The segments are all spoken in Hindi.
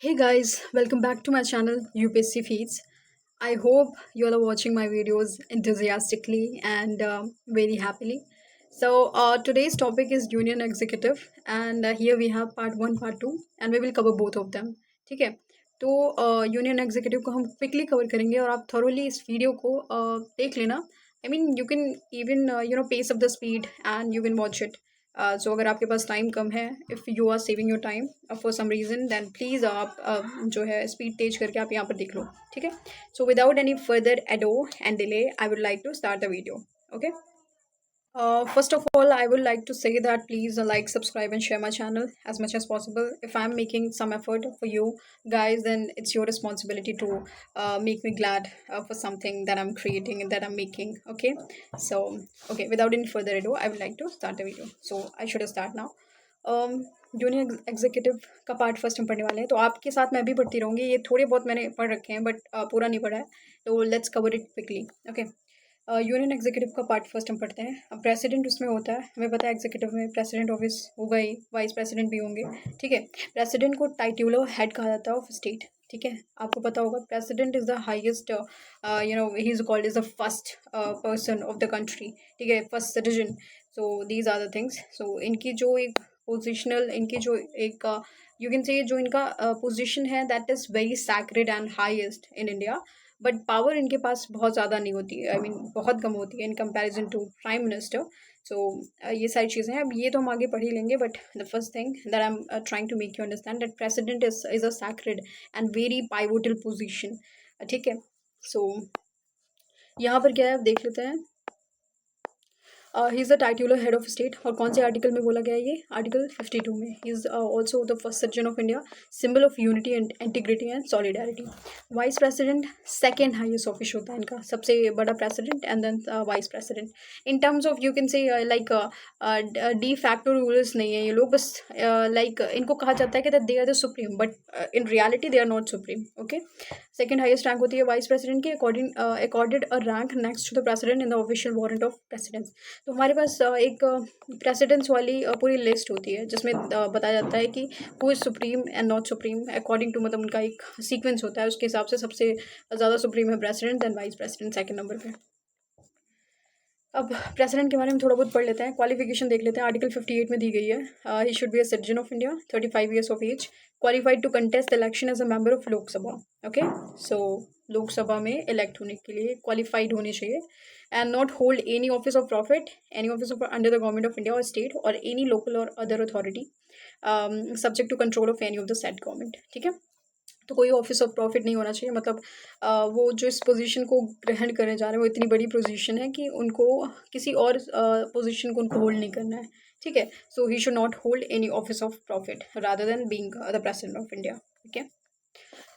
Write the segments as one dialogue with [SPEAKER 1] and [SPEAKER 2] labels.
[SPEAKER 1] Hey guys, welcome back to my channel UPSC Feeds. I hope you all are watching my videos enthusiastically and very happily. Today's topic is Union Executive, and here we have part 1, part 2, and we will cover both of them. ठीक है? तो यूनियन एग्जीक्यूटिव को हम क्विकली कवर करेंगे और आप थॉरोली इस वीडियो को देख लेना. I mean you can even pace up the speed and you can watch it. So अगर आपके पास टाइम कम है, if you are saving your time for some reason, then please आप जो है स्पीड तेज करके आप यहाँ पर देख लो. ठीक है. So without any further ado and delay I would like to start the video. Okay. First of all, I would like to say that please like, subscribe, and share my channel as much as possible. If I'm making some effort for you guys, then it's your responsibility to make me glad for something that I'm creating and that I'm making. Okay, so okay, without any further ado, I would like to start the video. So I should start now. Junior executive का पार्ट फर्स्ट हम पढ़ने वाले हैं, तो आपके साथ मैं भी पढ़ती रहूँगी. ये थोड़े बहुत मैंने पढ़ रखे हैं, बट पूरा नहीं पढ़ा है, तो let's cover it quickly. Okay. Union executive का पार्ट फर्स्ट हम पढ़ते हैं. अब प्रेसिडेंट उसमें होता है, हमें पता है एग्जीक्यूटिव में प्रेसिडेंट ऑफिस होगा ही, वाइस प्रेसिडेंट भी होंगे. ठीक है. प्रेसिडेंट को टाइटुलर हेड कहा जाता है ऑफ स्टेट. ठीक है. आपको पता होगा president is the highest, he is called is the first person of the country. ठीक है. First citizen. So these are the things. So इनकी जो एक पोजिशनल, इनकी जो एक यू कैन से जो इनका पोजिशन है, that is very sacred and highest in India. But power इनके पास बहुत ज़्यादा नहीं होती है. आई मीन बहुत कम होती है in comparison to prime minister. So ये सारी चीज़ें हैं. अब ये तो हम आगे पढ़ ही लेंगे, but the first thing that I am trying to make you understand that president is a sacred and very pivotal position. ठीक है. सो यहाँ पर क्या है, आप देख लेते हैं. He is the titular head of state. और कौन से आर्टिकल में बोला गया है ये? आर्टिकल 52 में. He is also the first citizen of India, symbol of unity and integrity and solidarity. Vice president second highest office होता है इनका, सबसे बड़ा president and then vice president. In terms of you can say like de facto rulers नहीं है ये लोग, बस लाइक इनको कहा जाता है कि they are the supreme, but in reality they are not supreme. Okay. Second highest rank होती है वाइस प्रेसिडेंट की, accorded a rank next to the president in the official warrant of precedence. तो हमारे पास एक प्रेसिडेंट्स वाली पूरी लिस्ट होती है, जिसमें बताया जाता है कि who is supreme and not supreme according to, मतलब उनका एक सीक्वेंस होता है. उसके हिसाब से सबसे ज़्यादा सुप्रीम है president, then vice president second number पे. अब प्रेसिडेंट के बारे में थोड़ा बहुत पढ़ लेते हैं. क्वालिफिकेशन देख लेते हैं. आर्टिकल 58 में दी गई है. He should be a citizen of India, 35 years of age, qualified to contest election as a member of Lok Sabha. Okay. So Lok Sabha में इलेक्ट होने के लिए क्वालिफाइड होने चाहिए. And not hold any office of profit, any office of under the government of India और स्टेट और एनी लोकल और other authority subject to control of any of the set government. ठीक है. तो कोई ऑफिस ऑफ प्रॉफिट नहीं होना चाहिए. मतलब वो जो इस पोजीशन को ग्रहण करने जा रहे हैं, वो इतनी बड़ी पोजीशन है कि उनको किसी और पोजीशन को उनको होल्ड नहीं करना है. ठीक है. So he should not hold any office of profit rather than being the president of India. ठीक है.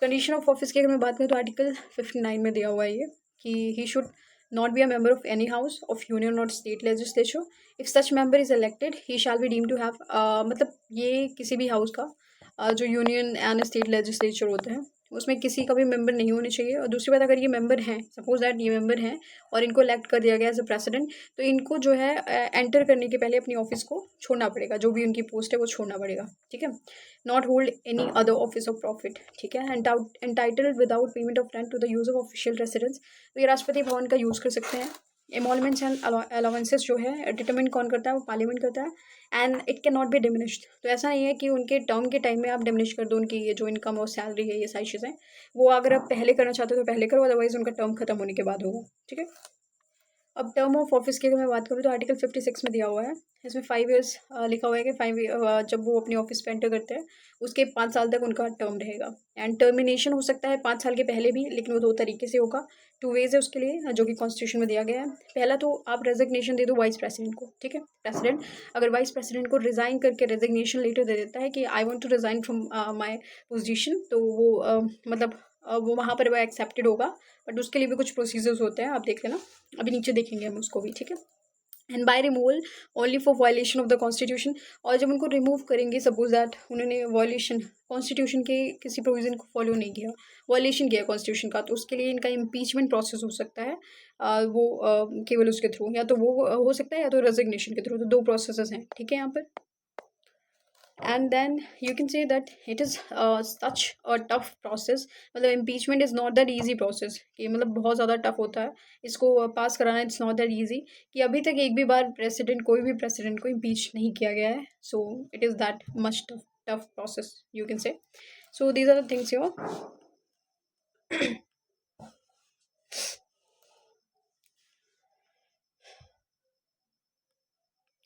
[SPEAKER 1] कंडीशन ऑफ ऑफिस की अगर मैं बात करूँ तो आर्टिकल 59 में दिया हुआ है ये, कि he should not be a member of any house of union और state legislature. If such member is elected he shall be deem to have, मतलब ये किसी भी हाउस का जो यूनियन एंड स्टेट लेजिस्लेचर होते हैं, उसमें किसी का भी मेंबर नहीं होने चाहिए. और दूसरी बात, अगर ये मेंबर हैं, सपोज दैट ये मेंबर हैं और इनको इलेक्ट कर दिया गया एज अ प्रेसिडेंट, तो इनको जो है एंटर करने के पहले अपनी ऑफिस को छोड़ना पड़ेगा. जो भी उनकी पोस्ट है वो छोड़ना पड़ेगा. ठीक है. Not hold any other office of profit. ठीक है. Entitled without payment of rent to the use of official residence. तो ये राष्ट्रपति भवन का यूज़ कर सकते हैं. एमोलमेंट्स एंड अलाउंसेस जो है डिटरमिन कौन करता है? वो पार्लियामेंट करता है. And it can not be diminished. तो ऐसा नहीं है कि उनके टर्म के टाइम में आप डिमिनिश कर दो उनकी ये जो इनकम और सैलरी है, ये सारी चीज़ें. वो अगर आप पहले करना चाहते हो तो पहले करो, अदरवाइज उनका टर्म खत्म होने के बाद होगा. ठीक है. अब टर्म ऑफ ऑफिस की अगर मैं बात करूँ तो आर्टिकल 56 में दिया हुआ है. इसमें 5 ईयर्स लिखा हुआ है कि 5 जब वो अपनी ऑफिस पे एंटर करते हैं उसके 5 साल तक उनका टर्म रहेगा. एंड टर्मिनेशन हो सकता है 5 साल के पहले भी, लेकिन वो 2 तरीके से होगा. 2 वेज है उसके लिए, जो कि कॉन्स्टिट्यूशन में दिया गया है. पहला तो आप रेजिग्नेशन दे दो वाइस प्रेसिडेंट को. ठीक है. प्रेसिडेंट अगर वाइस प्रेसिडेंट को रिज़ाइन करके रेजिग्नेशन लेटर दे देता है कि I want to resign from my position, तो वो मतलब वो वहाँ पर वो एक्सेप्टेड होगा. बट उसके लिए भी कुछ प्रोसीजर्स होते हैं, आप देख लेना. अभी नीचे देखेंगे हम उसको भी. ठीक है. And by removal only for violation of the constitution. और जब उनको रिमूव करेंगे, सपोज दैट उन्होंने वायलेशन कॉन्स्टिट्यूशन के किसी प्रोविजन को फॉलो नहीं किया, वायलेशन किया कॉन्स्टिट्यूशन का, तो उसके लिए इनका इम्पीचमेंट प्रोसेस हो सकता है. वो केवल उसके थ्रू, या तो वो हो सकता है या तो रेजिग्नेशन के थ्रू. तो 2 प्रोसेस हैं. ठीक है. यहाँ पर and then you can say that it is such a tough process. मतलब impeachment is not that easy process, कि मतलब बहुत ज़्यादा टफ होता है इसको पास कराना. इट्स नॉट दैट ईजी कि अभी तक एक भी बार प्रेसिडेंट, कोई भी प्रेसिडेंट को इम्पीच नहीं किया गया है. So it is that much tough process you can say. So these are the things you.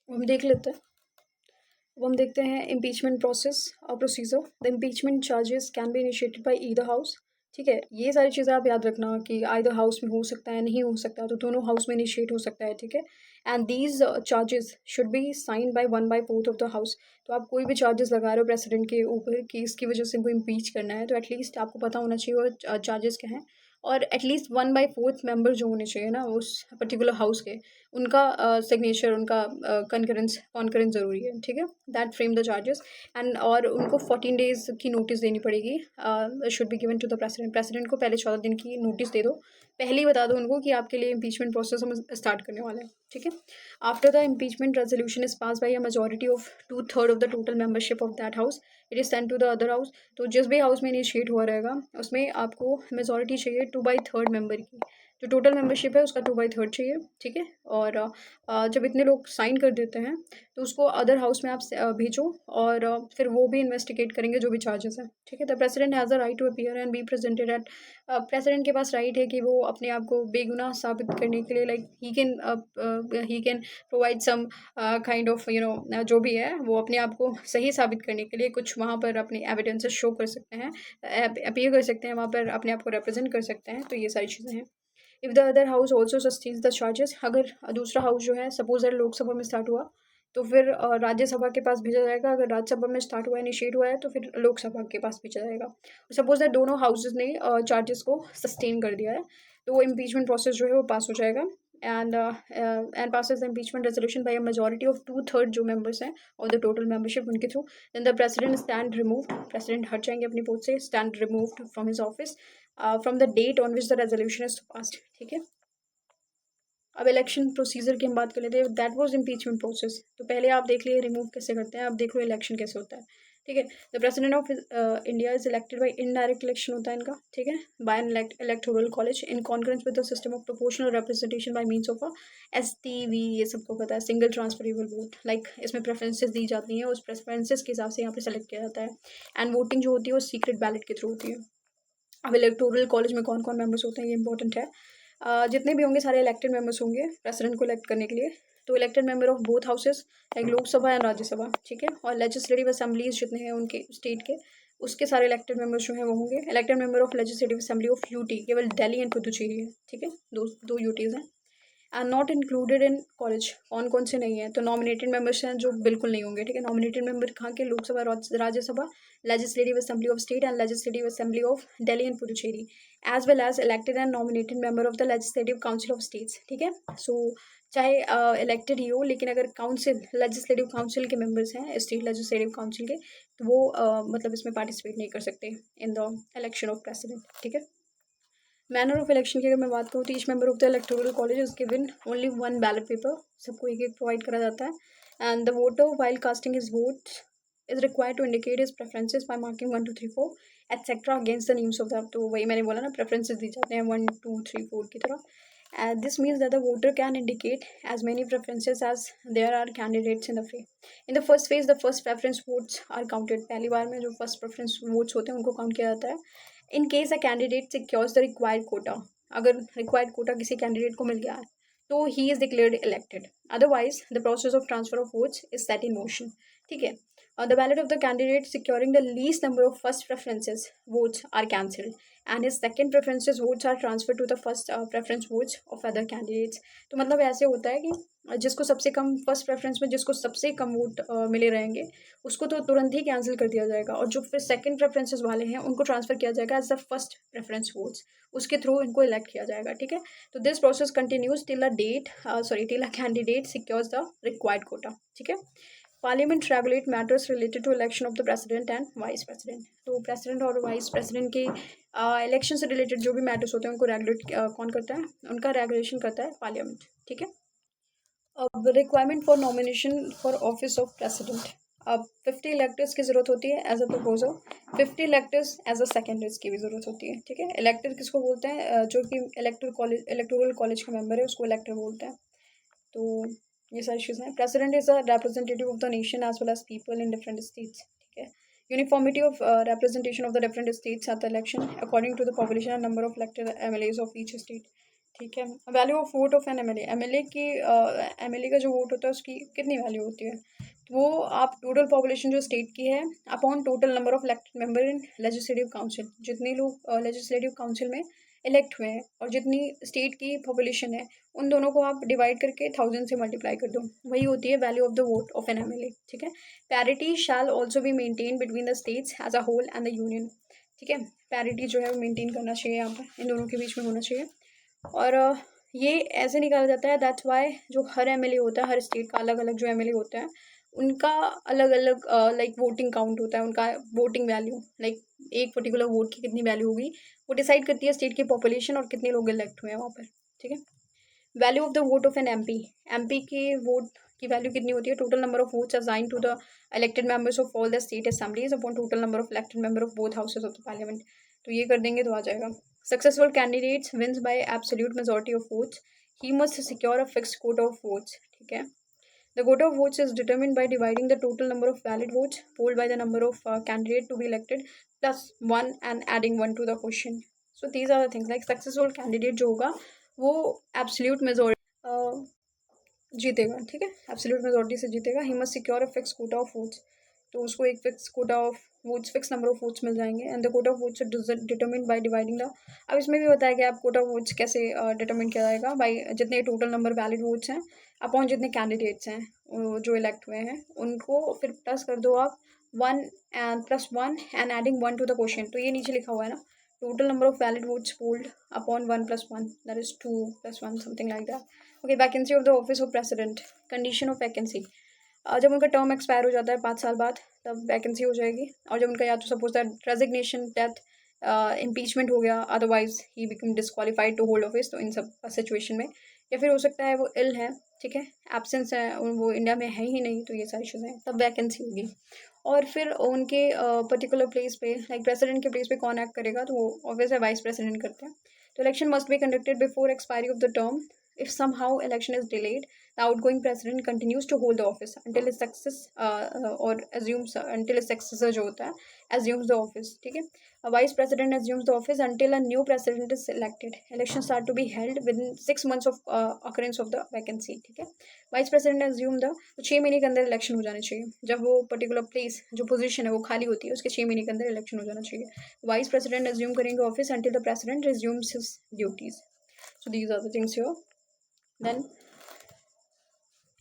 [SPEAKER 1] हम देख लेते हैं. अब हम देखते हैं इम्पीचमेंट प्रोसेस और procedure. The impeachment charges can be initiated by either house. ठीक है, ये सारी चीज़ें आप याद रखना कि आइदर हाउस में हो सकता है, नहीं हो सकता, तो दोनों हाउस में इनिशिएट हो सकता है. ठीक है. And these charges should be sign by 1/4 of the house. तो आप कोई भी चार्जेस लगा रहे हो प्रेसिडेंट के ऊपर कि इसकी वजह से इनको इम्पीच करना है, तो एटलीस्ट आपको पता होना चाहिए वो चार्जेस क्या हैं. और एटलीस्ट 1/4 मेंबर जो होने चाहिए ना उस पर्टिकुलर हाउस के, उनका सिग्नेचर, उनका कॉन्करेंस ज़रूरी है. ठीक है. That frame the charges. And और उनको 14 डेज़ की नोटिस देनी पड़ेगी. Should be given to the president. President को पहले 14 दिन की नोटिस दे दो. पहले ही बता दो उनको कि आपके लिए इम्पीचमेंट प्रोसेस हम स्टार्ट करने वाले हैं. ठीक है. After the impeachment resolution is pass by a majority of 2/3 of the total membership of that house, it is send to the other house. तो जिस भी हाउस में इनिशिएट हुआ रहेगा उसमें आपको मेजोरिटी चाहिए 2/3 मेंबर की. जो टोटल मेंबरशिप है उसका 2/3 चाहिए. ठीक है. और जब इतने लोग साइन कर देते हैं तो उसको अदर हाउस में आप भेजो, और फिर वो भी इन्वेस्टिगेट करेंगे जो भी चार्जेस हैं. ठीक है. The president has a right to appear and be presented at. President के पास राइट है कि वो अपने आप को बेगुनाह साबित करने के लिए, like he can provide some kind of जो भी है वो अपने आप को सही साबित करने के लिए कुछ वहाँ पर अपने एविडेंसेस शो कर सकते हैं, अपीयर कर सकते हैं, वहाँ पर अपने आप को रिप्रेजेंट कर सकते हैं. तो ये सारी चीज़ें हैं. If the other house also sustains the charges. अगर दूसरा हाउस जो है, सपोज दैट लोकसभा में स्टार्ट हुआ तो फिर राज्यसभा के पास भेजा जाएगा. अगर राज्यसभा में स्टार्ट हुआ, इनिशिएट हुआ है, तो फिर लोकसभा के पास भेजा जाएगा. सपोज दैट दोनों हाउसेज ने चार्जेस को सस्टेन कर दिया है, तो वो इम्पीचमेंट प्रोसेस जो है वो पास हो जाएगा. And passes the impeachment resolution by a majority of 2/3 जो मेंबर्स हैं और द टोटल मेंबरशिप उनके थ्रू. Then the president stand removed. President हट जाएंगे अपनी पोस्ट से. Stand removed from his office from the date on which the resolution is passed. ठीक है. अब इलेक्शन प्रोसीजर की हम बात कर लेते हैं. That was impeachment process. तो पहले आप देख लिए रिमूव कैसे करते हैं, अब देख लो इलेक्शन कैसे होता है. ठीक है. The president of India is elected by indirect election होता है इनका. ठीक है. By an electoral college in congruence with the system of proportional representation by means of STV. ये सबको पता है, सिंगल ट्रांसफरेबल वोट. लाइक इसमें प्रेफरेंसेस दी जाती हैं, उस प्रेफरेंसेस के हिसाब से यहाँ पे सेलेक्ट किया जाता है. एंड वोटिंग जो होती है वो सीक्रेट बैलेट के थ्रू होती है. अब इलेक्टोरल कॉलेज में कौन कौन मेंबर्स होते हैं ये इंपॉर्टेंट है. जितने भी होंगे सारे इलेक्टेड मेंबर्स होंगे प्रेसिडेंट को इलेक्ट करने के लिए. तो elected member of both houses, like Lok Sabha and Rajya Sabha. ठीक है. और लेजिस्लेटिव असेंबलीज जितने हैं उनके स्टेट के, उसके सारे इलेक्टेड मेंबर्स जो हैं वो होंगे. Elected member of legislative assembly of UT केवल दिल्ली एंड पुदुचेरी है. ठीक है. दो यूटीज़ हैं. And not included in college. कौन कौन से नहीं है, तो नॉमिनेटेड मेंबर्स हैं जो बिल्कुल नहीं होंगे. ठीक है. नॉमिनेटेड मेंबर कहाँ के, Lok Sabha, Rajya Sabha, legislative assembly of state and legislative assembly of Delhi and Puducherry, as well as elected and nominated member of the legislative council of states. ठीक है. सो चाहे इलेक्टेड ही हो, लेकिन अगर काउंसिल, लेजिस्लेटिव काउंसिल के मेंबर्स हैं, स्टेट लेजिस्लेटिव काउंसिल के, तो वो मतलब इसमें पार्टिसिपेट नहीं कर सकते in the election of president. ठीक है. मैनर ऑफ इलेक्शन की अगर मैं बात करूँ तो each member of the electoral college is given only 1 ballot paper. सबको एक एक प्रोवाइड करा जाता है. And the voter while casting his vote is required to indicate his preferences by marking 1 2 3 4 etcetera against the names of the. तो वही मैंने बोला ना, प्रेफरेंसेस दी जाते हैं 1 2 3 4 की तरह. This means that the voter can indicate as many preferences as there are candidates in the fray. In the first phase, the first preference votes are counted. पहली बार में जो first preference votes होते हैं उनको काउंट किया जाता है. In case a candidate secures the required quota, अगर required quota किसी candidate को मिल गया है तो he is declared elected. Otherwise, the process of transfer of votes is set in motion. ठीक है. The ballot of the candidate securing the least number of first preferences votes are cancelled, and his second preferences votes are transferred to the first preference votes of other candidates. तो मतलब ऐसे होता है कि जिसको सबसे कम फर्स्ट प्रेफरेंस में जिसको सबसे कम वोट मिले रहेंगे उसको तो तुरंत ही कैंसिल कर दिया जाएगा, और जो फिर सेकंड प्रेफरेंसेस वाले हैं उनको ट्रांसफर किया जाएगा as the first preference votes. उसके थ्रू इनको इलेक्ट किया जाएगा. ठीक है. तो this process continues till a candidate secures the required quota. ठीक है. Parliament regulate matters related to election of the president and vice president. तो प्रेसिडेंट और वाइस प्रेसिडेंट के इलेक्शन से रिलेटेड जो भी मैटर्स होते हैं उनको रेगुलेट कौन करता है, उनका रेगुलेशन करता है पार्लियामेंट. ठीक है. अब requirement for nomination for office of president. अब 50 इलेक्टर्स की ज़रूरत होती है as a proposer, 50 electors as a seconders की भी ज़रूरत होती है। ठीक है, इलेक्टर किसको बोलते हैं? जो कि इलेक्टोरल कॉलेज का मेंबर है उसको इलेक्टर बोलते हैं। तो ये सारी चीज़ें हैं। President is a representative of the nation as well as people in different states. ठीक है, uniformity of representation of the different states at the election according to the population and number of elected MLAs of each state. ठीक है, value of vote of an MLA, MLA की एमएलए का जो वोट होता है उसकी कितनी वैल्यू होती है? तो वो आप टोटल पॉपुलेशन जो स्टेट की है upon total number of elected member in legislative council, जितने लोग लेजिस्लेटिव काउंसिल में इलेक्ट हुए हैं और जितनी स्टेट की पॉपुलेशन है उन दोनों को आप डिवाइड करके 1000 से मल्टीप्लाई कर दो, वही होती है value of the vote of an MLA. ठीक है, parity shall also be maintain between the states as a whole and the union. ठीक है, पैरिटी जो है वो मेंटेन करना चाहिए, यहाँ पर इन दोनों के बीच में होना चाहिए। और ये ऐसे निकाला जाता है, दैट्स वाई जो हर एमएलए होता है, हर स्टेट का अलग अलग जो एमएलए होता है उनका अलग अलग लाइक वोटिंग काउंट होता है, उनका वोटिंग वैल्यू, लाइक एक पर्टिकुलर वोट की कितनी वैल्यू होगी वो डिसाइड करती है स्टेट की पॉपुलेशन और कितने लोग इलेक्ट हुए हैं वहाँ पर। ठीक है, value of the vote of an MP, MP की वोट की वैल्यू कितनी होती है? Total number of votes assign to the elected members of all the state assemblies upon total number of elected member of both houses of the parliament. तो ये कर देंगे तो आ जाएगा। Successful candidates wins by absolute majority of votes, he must secure a fixed quota of votes. ठीक है, the quota of votes is determined by dividing the total number of valid votes polled by the number of candidate to be elected plus one and adding one to the question. So these are the things like successful candidate जो होगा वो absolute majority जीतेगा। ठीक है, एब्सोल्यूट मेजॉरिटी से जीतेगा। He must secure a fix quota of votes, तो उसको एक fix quota of votes, fix number of votes मिल जाएंगे। And the quota of votes determine by dividing the, अब इसमें भी बताया गया आप कोटा ऑफ वोट्स कैसे डिटरमिन किया जाएगा, बाई जितने टोटल नंबर वैलिड वोट्स हैं अपॉन जितने कैंडिडेट्स हैं जो इलेक्ट हुए हैं उनको फिर प्लस कर दो आप one and plus one and adding one two the question. तो ये नीचे लिखा हुआ है ना, total number of valid votes polled upon 1 plus 1, that is 2 plus 1, something like that. Okay, vacancy of the office of president, condition of vacancy, जब उनका टर्म एक्सपायर हो जाता है 5 साल बाद तब वैकेंसी हो जाएगी। और जब उनका या तो suppose that resignation, death, impeachment हो गया, otherwise he become disqualified to hold office, तो इन सब सिचुएशन में, या फिर हो सकता है वो इल है, ठीक है, एब्सेंस है, वो इंडिया में है ही नहीं, तो ये सारी चीज़ें तब वैकेंसी होगी। और फिर उनके पर्टिकुलर प्लेस पे, लाइक प्रेसिडेंट के प्लेस पे कौन एक्ट करेगा, तो वो ऑब्वियस है वाइस प्रेसिडेंट करते हैं। तो election must be conducted before expiry of the term. If somehow election is delayed, the outgoing president continues to hold the office until his success or assumes until his successor जो होता है assumes the office। ठीक है, a vice president assumes the office until a new president is elected। Elections start to be held within 6 months of occurrence of the vacancy। ठीक है, वाइस प्रेसिडेंट एज्यूम द, तो 6 महीने के अंदर इलेक्शन हो जाने चाहिए। जब वो पर्टिकुलर प्लेस जो पोजीशन है वो खाली होती है उसके 6 महीने के अंदर इलेक्शन हो जाना चाहिए। वाइस प्रेसिडेंट एज्यूम करेंगे office until the president resumes his duties. So these are the things here. Then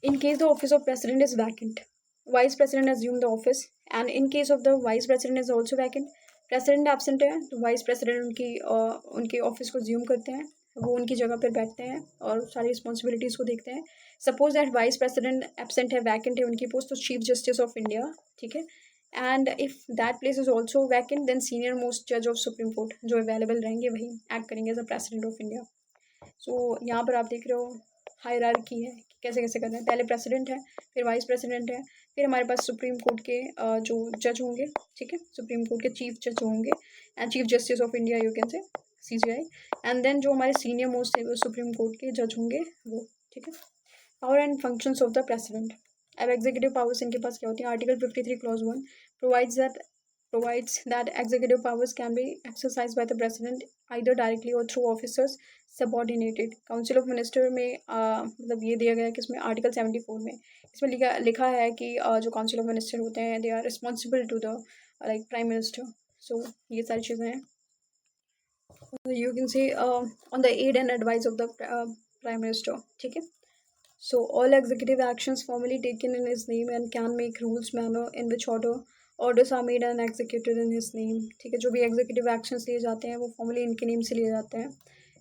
[SPEAKER 1] in case the office of president is vacant, vice president assume the office, and in case of the vice president is also vacant, president absent है तो vice president उनके ऑफिस को assume करते हैं, वो उनकी जगह पर बैठते हैं और सारी रिस्पॉन्सिबिलिटीज़ को देखते हैं। Suppose that vice president absent है, वैकेंट है उनकी पोस्ट, तो चीफ जस्टिस ऑफ इंडिया, ठीक है, and if that place is also vacant then senior most जज ऑफ सुप्रीम कोर्ट जो अवेलेबल रहेंगे वही एक्ट करेंगे as a president of India. So यहाँ पर आप देख रहे हो हायरार्की है कि कैसे कैसे करना है। पहले प्रेसिडेंट है, फिर वाइस प्रेसिडेंट है, फिर हमारे पास सुप्रीम कोर्ट के जो जज होंगे, ठीक है, सुप्रीम कोर्ट के चीफ जज होंगे and chief justice of India you can say CJI, and then जो हमारे सीनियर मोस्ट सुप्रीम कोर्ट के जज होंगे वो। ठीक है, power and functions of the president. अब एग्जीक्यूटिव पावर्स इनके पास क्या होती है? Article 53 clause 1 provides that executive powers can be exercised by the president either directly or through officers subordinated. Council of minister में मतलब ये दिया गया है कि इसमें आर्टिकल 74 में इसमें लिखा है कि जो काउंसिल ऑफ मिनिस्टर होते हैं they are responsible to the like prime minister. So ये सारी चीज़ें हैं। You can say on the aid and advice of the prime minister. ठीक है, so all executive actions formally taken in his name and can make rules manner in which orders are made and executed in his name. ठीक है, जो भी एग्जीक्यूटिव एक्शंस लिए जाते हैं वो फॉर्मली इनके नेम से लिए जाते हैं।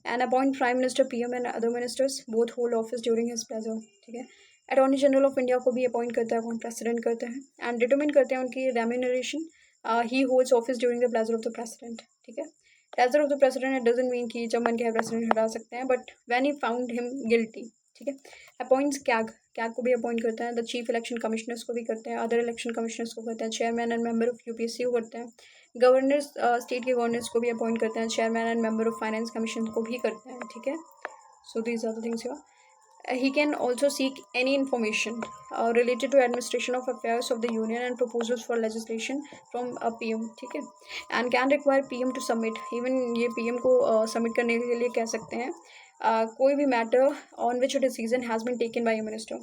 [SPEAKER 1] And appoint prime minister PM and other ministers both hold office during his pleasure. ठीक है, अटॉर्नी जनरल ऑफ इंडिया को भी अपॉइंट करता है, कौन? प्रेसिडेंट करते हैं, एंड डिटरमिन करते हैं उनकी remuneration. He holds office during the pleasure of the president. ठीक है, pleasure of the president it doesn't mean कि जब मन के प्रेसिडेंट हटा सकते हैं, but when he found him guilty. ठीक है। अपॉइंट्स कैग, कैग को भी अपॉइंट करते हैं। द चीफ इलेक्शन कमिश्नर्स को भी करते हैं, अदर इलेक्शन कमिश्नर्स को करते हैं, chairman and member of UPSC को करते हैं। गवर्नर्स, स्टेट के गवर्नर्स को भी अपॉइंट करते हैं, chairman and member of finance commission को भी करते हैं, ठीक है। So these are the things here. He can also seek any information related to administration of affairs of the union and proposals for legislation from a PM, ठीक है। and can require PM to submit, even ये PM को submit करने के लिए कह सकते हैं कोई भी matter on which decision has been taken by minister,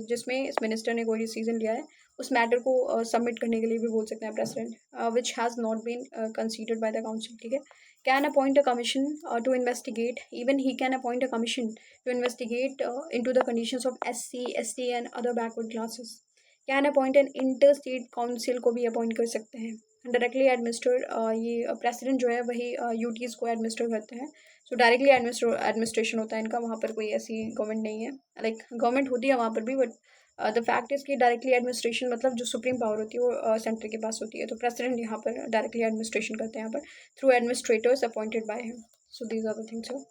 [SPEAKER 1] जिसमें इस मिनिस्टर ने कोई डिसीजन लिया है उस मैटर को सबमिट करने के लिए भी बोल सकते हैं president, which has not been considered by the council, ठीक है। Can appoint a commission to investigate, even he can appoint a commission to investigate into the conditions of SC, ST and other backward classes. Can appoint an interstate council को भी अपॉइंट कर सकते हैं। डायरेक्टली एडमिनिस्टर, ये प्रेसिडेंट जो है वही यूटीज़ को एडमिनिस्टर करते हैं। सो डायरेक्टली एडमिनिस्ट्रेशन होता है इनका, वहाँ पर कोई ऐसी गवर्नमेंट नहीं है, लाइक गवर्नमेंट होती है वहाँ पर भी, बट द फैक्ट इज़ कि डायरेक्टली एडमिनिस्ट्रेशन मतलब जो सुप्रीम पावर होती है वो सेंटर के पास होती है। तो प्रेसिडेंट यहाँ पर डायरेक्टली एडमिनिस्ट्रेशन करते हैं यहाँ पर through administrators appointed by him. So these are the things.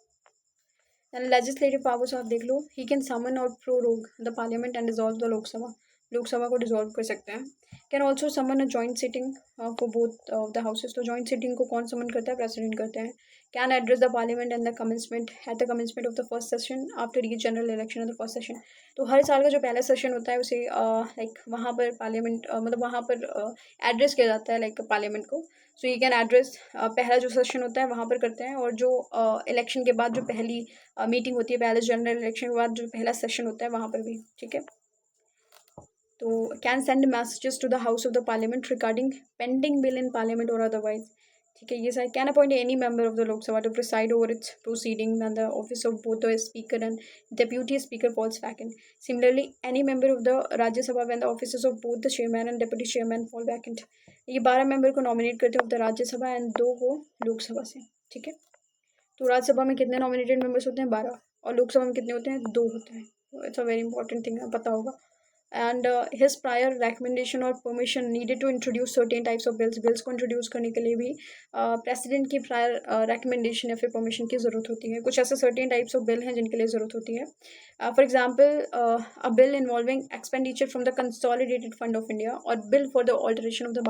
[SPEAKER 1] And legislative powers आप देख लो, he can summon or prorogue the parliament and dissolve the Lok Sabha, Lok Sabha को डिजॉल्व कर सकते हैं। Can also summon a joint sitting for both of the houses, तो जॉइंट सिटिंग को कौन समन करता है, प्रेसिडेंट करते हैं। Can address the parliament and the commencement at the commencement of the first session after each general election of the first session, तो हर साल का जो पहला सेशन होता है उसे लाइक वहाँ पर पार्लियामेंट मतलब वहाँ पर एड्रेस किया जाता है लाइक पार्लियामेंट को। सो यू कैन एड्रेस, पहला जो सेशन होता है वहाँ पर करते हैं, और जो इलेक्शन के बाद जो पहली मीटिंग होती है, पहले जनरल इलेक्शन के बाद जो पहला सेशन होता है वहाँ पर भी, ठीक है। तो can send messages to the house of the parliament regarding pending bill in parliament or otherwise, ठीक है। ये सारे can appoint any member of the Lok Sabha to preside over its proceeding and the office of both the speaker and deputy speaker falls vacant. Similarly any member of the Rajya Sabha when the offices of both the chairman and deputy chairman fall vacant. ये 12 मेंबर को नॉमिनेट करते हैं ऑफ द राज्यसभा एंड 2 को लोकसभा से, ठीक है। तो राज्यसभा में कितने नॉमिनेटेड मेंबर्स होते हैं, 12, और लोकसभा में कितने होते हैं, 2 होते हैं। It's a very important thing, पता होगा। And his prior recommendation or permission needed to introduce certain types of bills, bills को इंट्रोड्यूस करने के लिए भी प्रेसिडेंट की प्रायर रिकमेंडेशन या फिर परमिशन की ज़रूरत होती है। कुछ ऐसे सर्टेन टाइप्स ऑफ बिल हैं जिनके लिए ज़रूरत होती है। For example a bill involving expenditure from the consolidated fund of India, और bill for the alteration of the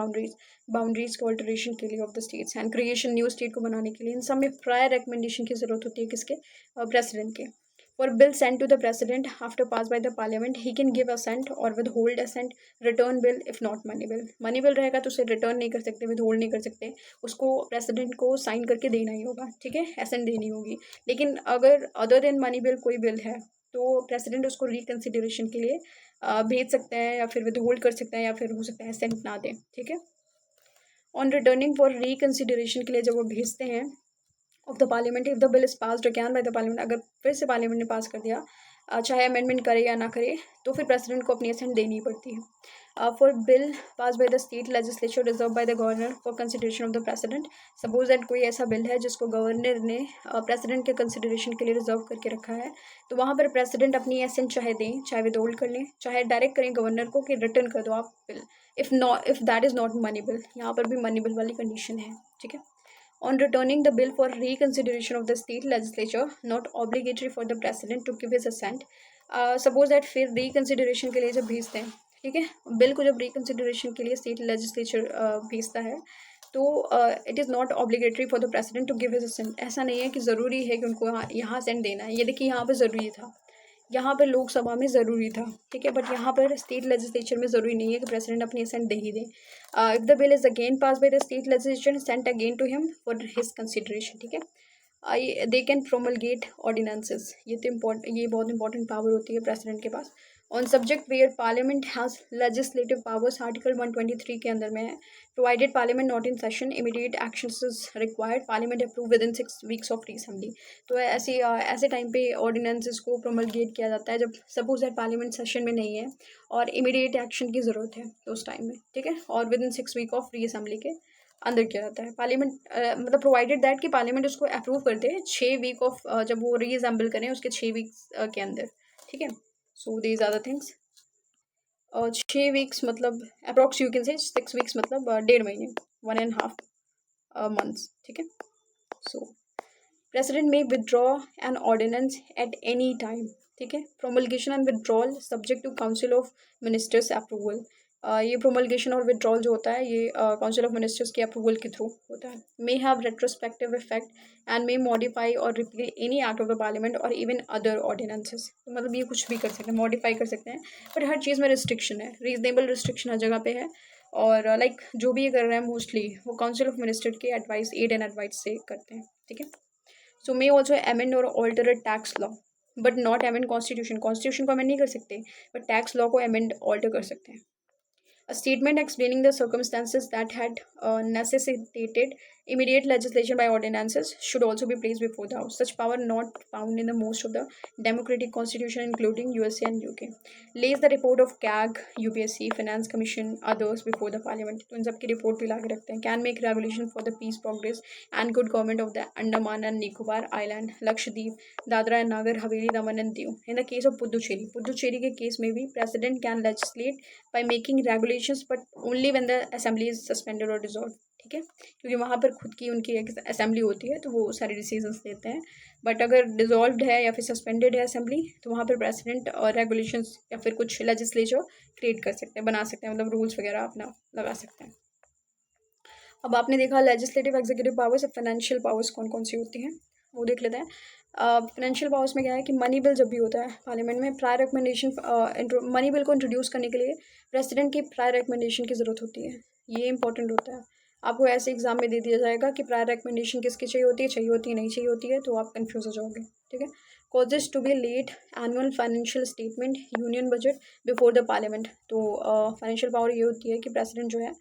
[SPEAKER 1] boundaries के ऑल्टरेशन के लिए of the states and creation new state को बनाने के लिए, इन सब में प्रायर रिकमेंडेशन की ज़रूरत होती है, किसके, प्रेसिडेंट के। For bill sent to the president after passed by the parliament, he can give assent or withhold assent, return bill if not money bill. Money bill रहेगा तो उसे रिटर्न नहीं कर सकते, withhold नहीं कर सकते, उसको प्रेसिडेंट को साइन करके देना ही होगा, ठीक है, assent देनी होगी। लेकिन अगर अदर देन मनी बिल कोई बिल है तो प्रेसिडेंट उसको रिकन्सिडरेशन के लिए भेज सकते हैं, या फिर विदहोल्ड कर सकते हैं, या फिर हो सकता है assent ना दें, ठीक है। ऑन रिटर्निंग फॉर रिकन्सिडरेशन के लिए जब वो भेजते हैं of the parliament, if the bill is passed again bye the parliament, अगर फिर से पार्लियामेंट ने पास कर दिया, चाहे अमेंडमेंट करे या ना करे, तो फिर प्रेसिडेंट को अपनी असेंट देनी पड़ती है। For bill pass by the state legislature reserve by the governor for consideration of the president, suppose that कोई ऐसा बिल है जिसको गवर्नर ने प्रेसिडेंट के कंसिडरेशन के लिए रिजर्व करके रखा है, तो वहाँ पर प्रेसिडेंट अपनी असेंट चाहे दें, चाहे विदहोल्ड कर लें, चाहे डायरेक्ट करें गवर्नर को कि रिटर्न कर दो आप bill, if that is not money bill, यहाँ पर भी मनी बिल वाली कंडीशन है, ठीक है। On returning the bill for reconsideration of the state legislature, not obligatory for the president to give his assent. Suppose that फिर reconsideration के लिए जब भेजते हैं, ठीक है, बिल को जब reconsideration के लिए स्टेट लेजिस्लेचर भेजता है, तो it is not obligatory for the president to give his assent. ऐसा नहीं है कि ज़रूरी है कि उनको यहाँ असेंट देना है। ये देखिए यहाँ पर ज़रूरी था, यहाँ पर लोकसभा में ज़रूरी था, ठीक है, बट यहाँ पर स्टेट लेजिस्लेचर में ज़रूरी नहीं है कि प्रेसिडेंट अपनी असेंट दे ही दें। If the bill is again pass by the state legislature sent again to him for his consideration, ठीक है। दे कैन प्रोमलगेट ऑर्डिनेंसेस, ये बहुत इंपॉर्टेंट पावर होती है प्रेसिडेंट के पास। On subject where parliament has legislative powers, article 123 के अंदर में है। Provided parliament not in session, immediate actions is required, parliament approve with in 6 weeks of reassembly. तो ऐसे टाइम पे ऑर्डिनेंसेस को प्रोमलगेट किया जाता है जब सपोज दैट पार्लियामेंट सेशन में नहीं है और इमीडिएट एक्शन की ज़रूरत है तो उस टाइम में, ठीक है, और with in 6 week of reassembly के अंदर किया जाता है। पार्लियामेंट मतलब प्रोवाइडेड दैट कि पार्लियामेंट उसको अप्रूव कर दे 6 वीक ऑफ, जब वो रीअसेंबल करें उसके 6 वीक्स के अंदर, ठीक है। So these are the things. 6 weeks मतलब approx you can say 6 weeks मतलब 1.5 महीने, 1.5 months, ठीक है। So president may withdraw an ordinance at any time, ठीक है। Promulgation and withdrawal subject to council of ministers approval. ये प्रोमलगेशन और विड्रॉल जो होता है ये काउंसिल ऑफ मिनिस्टर्स के अप्रूवल के थ्रू होता है। May have retrospective effect and may modify और repeal any act of the parliament और इवन अदर ऑर्डिनेंसेस। तो मतलब ये कुछ भी कर सकते हैं, मॉडिफाई कर सकते हैं, बट हर चीज़ में रिस्ट्रिक्शन है, रीजनेबल रिस्ट्रिक्शन हर जगह पे है। और लाइक जो भी ये कर रहे हैं मोस्टली वो काउंसिल ऑफ मिनिस्टर के एडवाइस, एड एंड एडवाइस से करते हैं, ठीक है। So may also amend or alter a tax law but not amend constitution. Constitution को अमेंड नहीं कर सकते, बट टैक्स लॉ को अमेंड ऑल्टर कर सकते हैं। A statement explaining the circumstances that had necessitated immediate legislation by ordinances should also be placed before the House. Such power not found in the most of the democratic constitution, including USA and UK. Lays the report of CAG, UPSC, Finance Commission, others before the Parliament. तो इन सब की रिपोर्ट भी ला के रखते हैं. Can make regulation for the peace, progress, and good government of the Andaman and Nicobar Island, Lakshadweep, Dadra and Nagar Haveli, Daman and Diu. In the case of Puducherry के केस में भी president can legislate by making regulations but only when the assembly is suspended or dissolved, ठीक है। क्योंकि वहाँ पर खुद की उनकी एक असेंबली होती है तो वो सारे डिसीजंस लेते हैं, बट अगर डिजॉल्व्ड है या फिर सस्पेंडेड है असेंबली तो वहाँ पर प्रेसिडेंट और रेगुलेशंस या फिर कुछ लेजिस्लेचर क्रिएट कर सकते हैं, बना सकते हैं, मतलब रूल्स वगैरह अपना लगा सकते हैं। अब आपने देखा legislative, executive powers, financial powers कौन कौन सी होती हैं वो देख लेते हैं। फाइनेंशियल पावर्स में क्या है कि मनी बिल जब भी होता है पार्लियामेंट में, प्रायर रिकमेंडेशन, मनी बिल को इंट्रोड्यूस करने के लिए प्रेसिडेंट की प्रायर रिकमेंडेशन की ज़रूरत होती है। ये इंपॉर्टेंट होता है, आपको ऐसे एग्जाम में दे दिया जाएगा कि प्रायर रिकमेंडेशन किसकी चाहिए होती है, नहीं चाहिए होती है, तो आप कन्फ्यूज हो जाओगे, ठीक है। Causes to be laid annual financial statement, union budget before the parliament. तो फाइनेंशियल पावर ये होती है कि प्रेसिडेंट जो है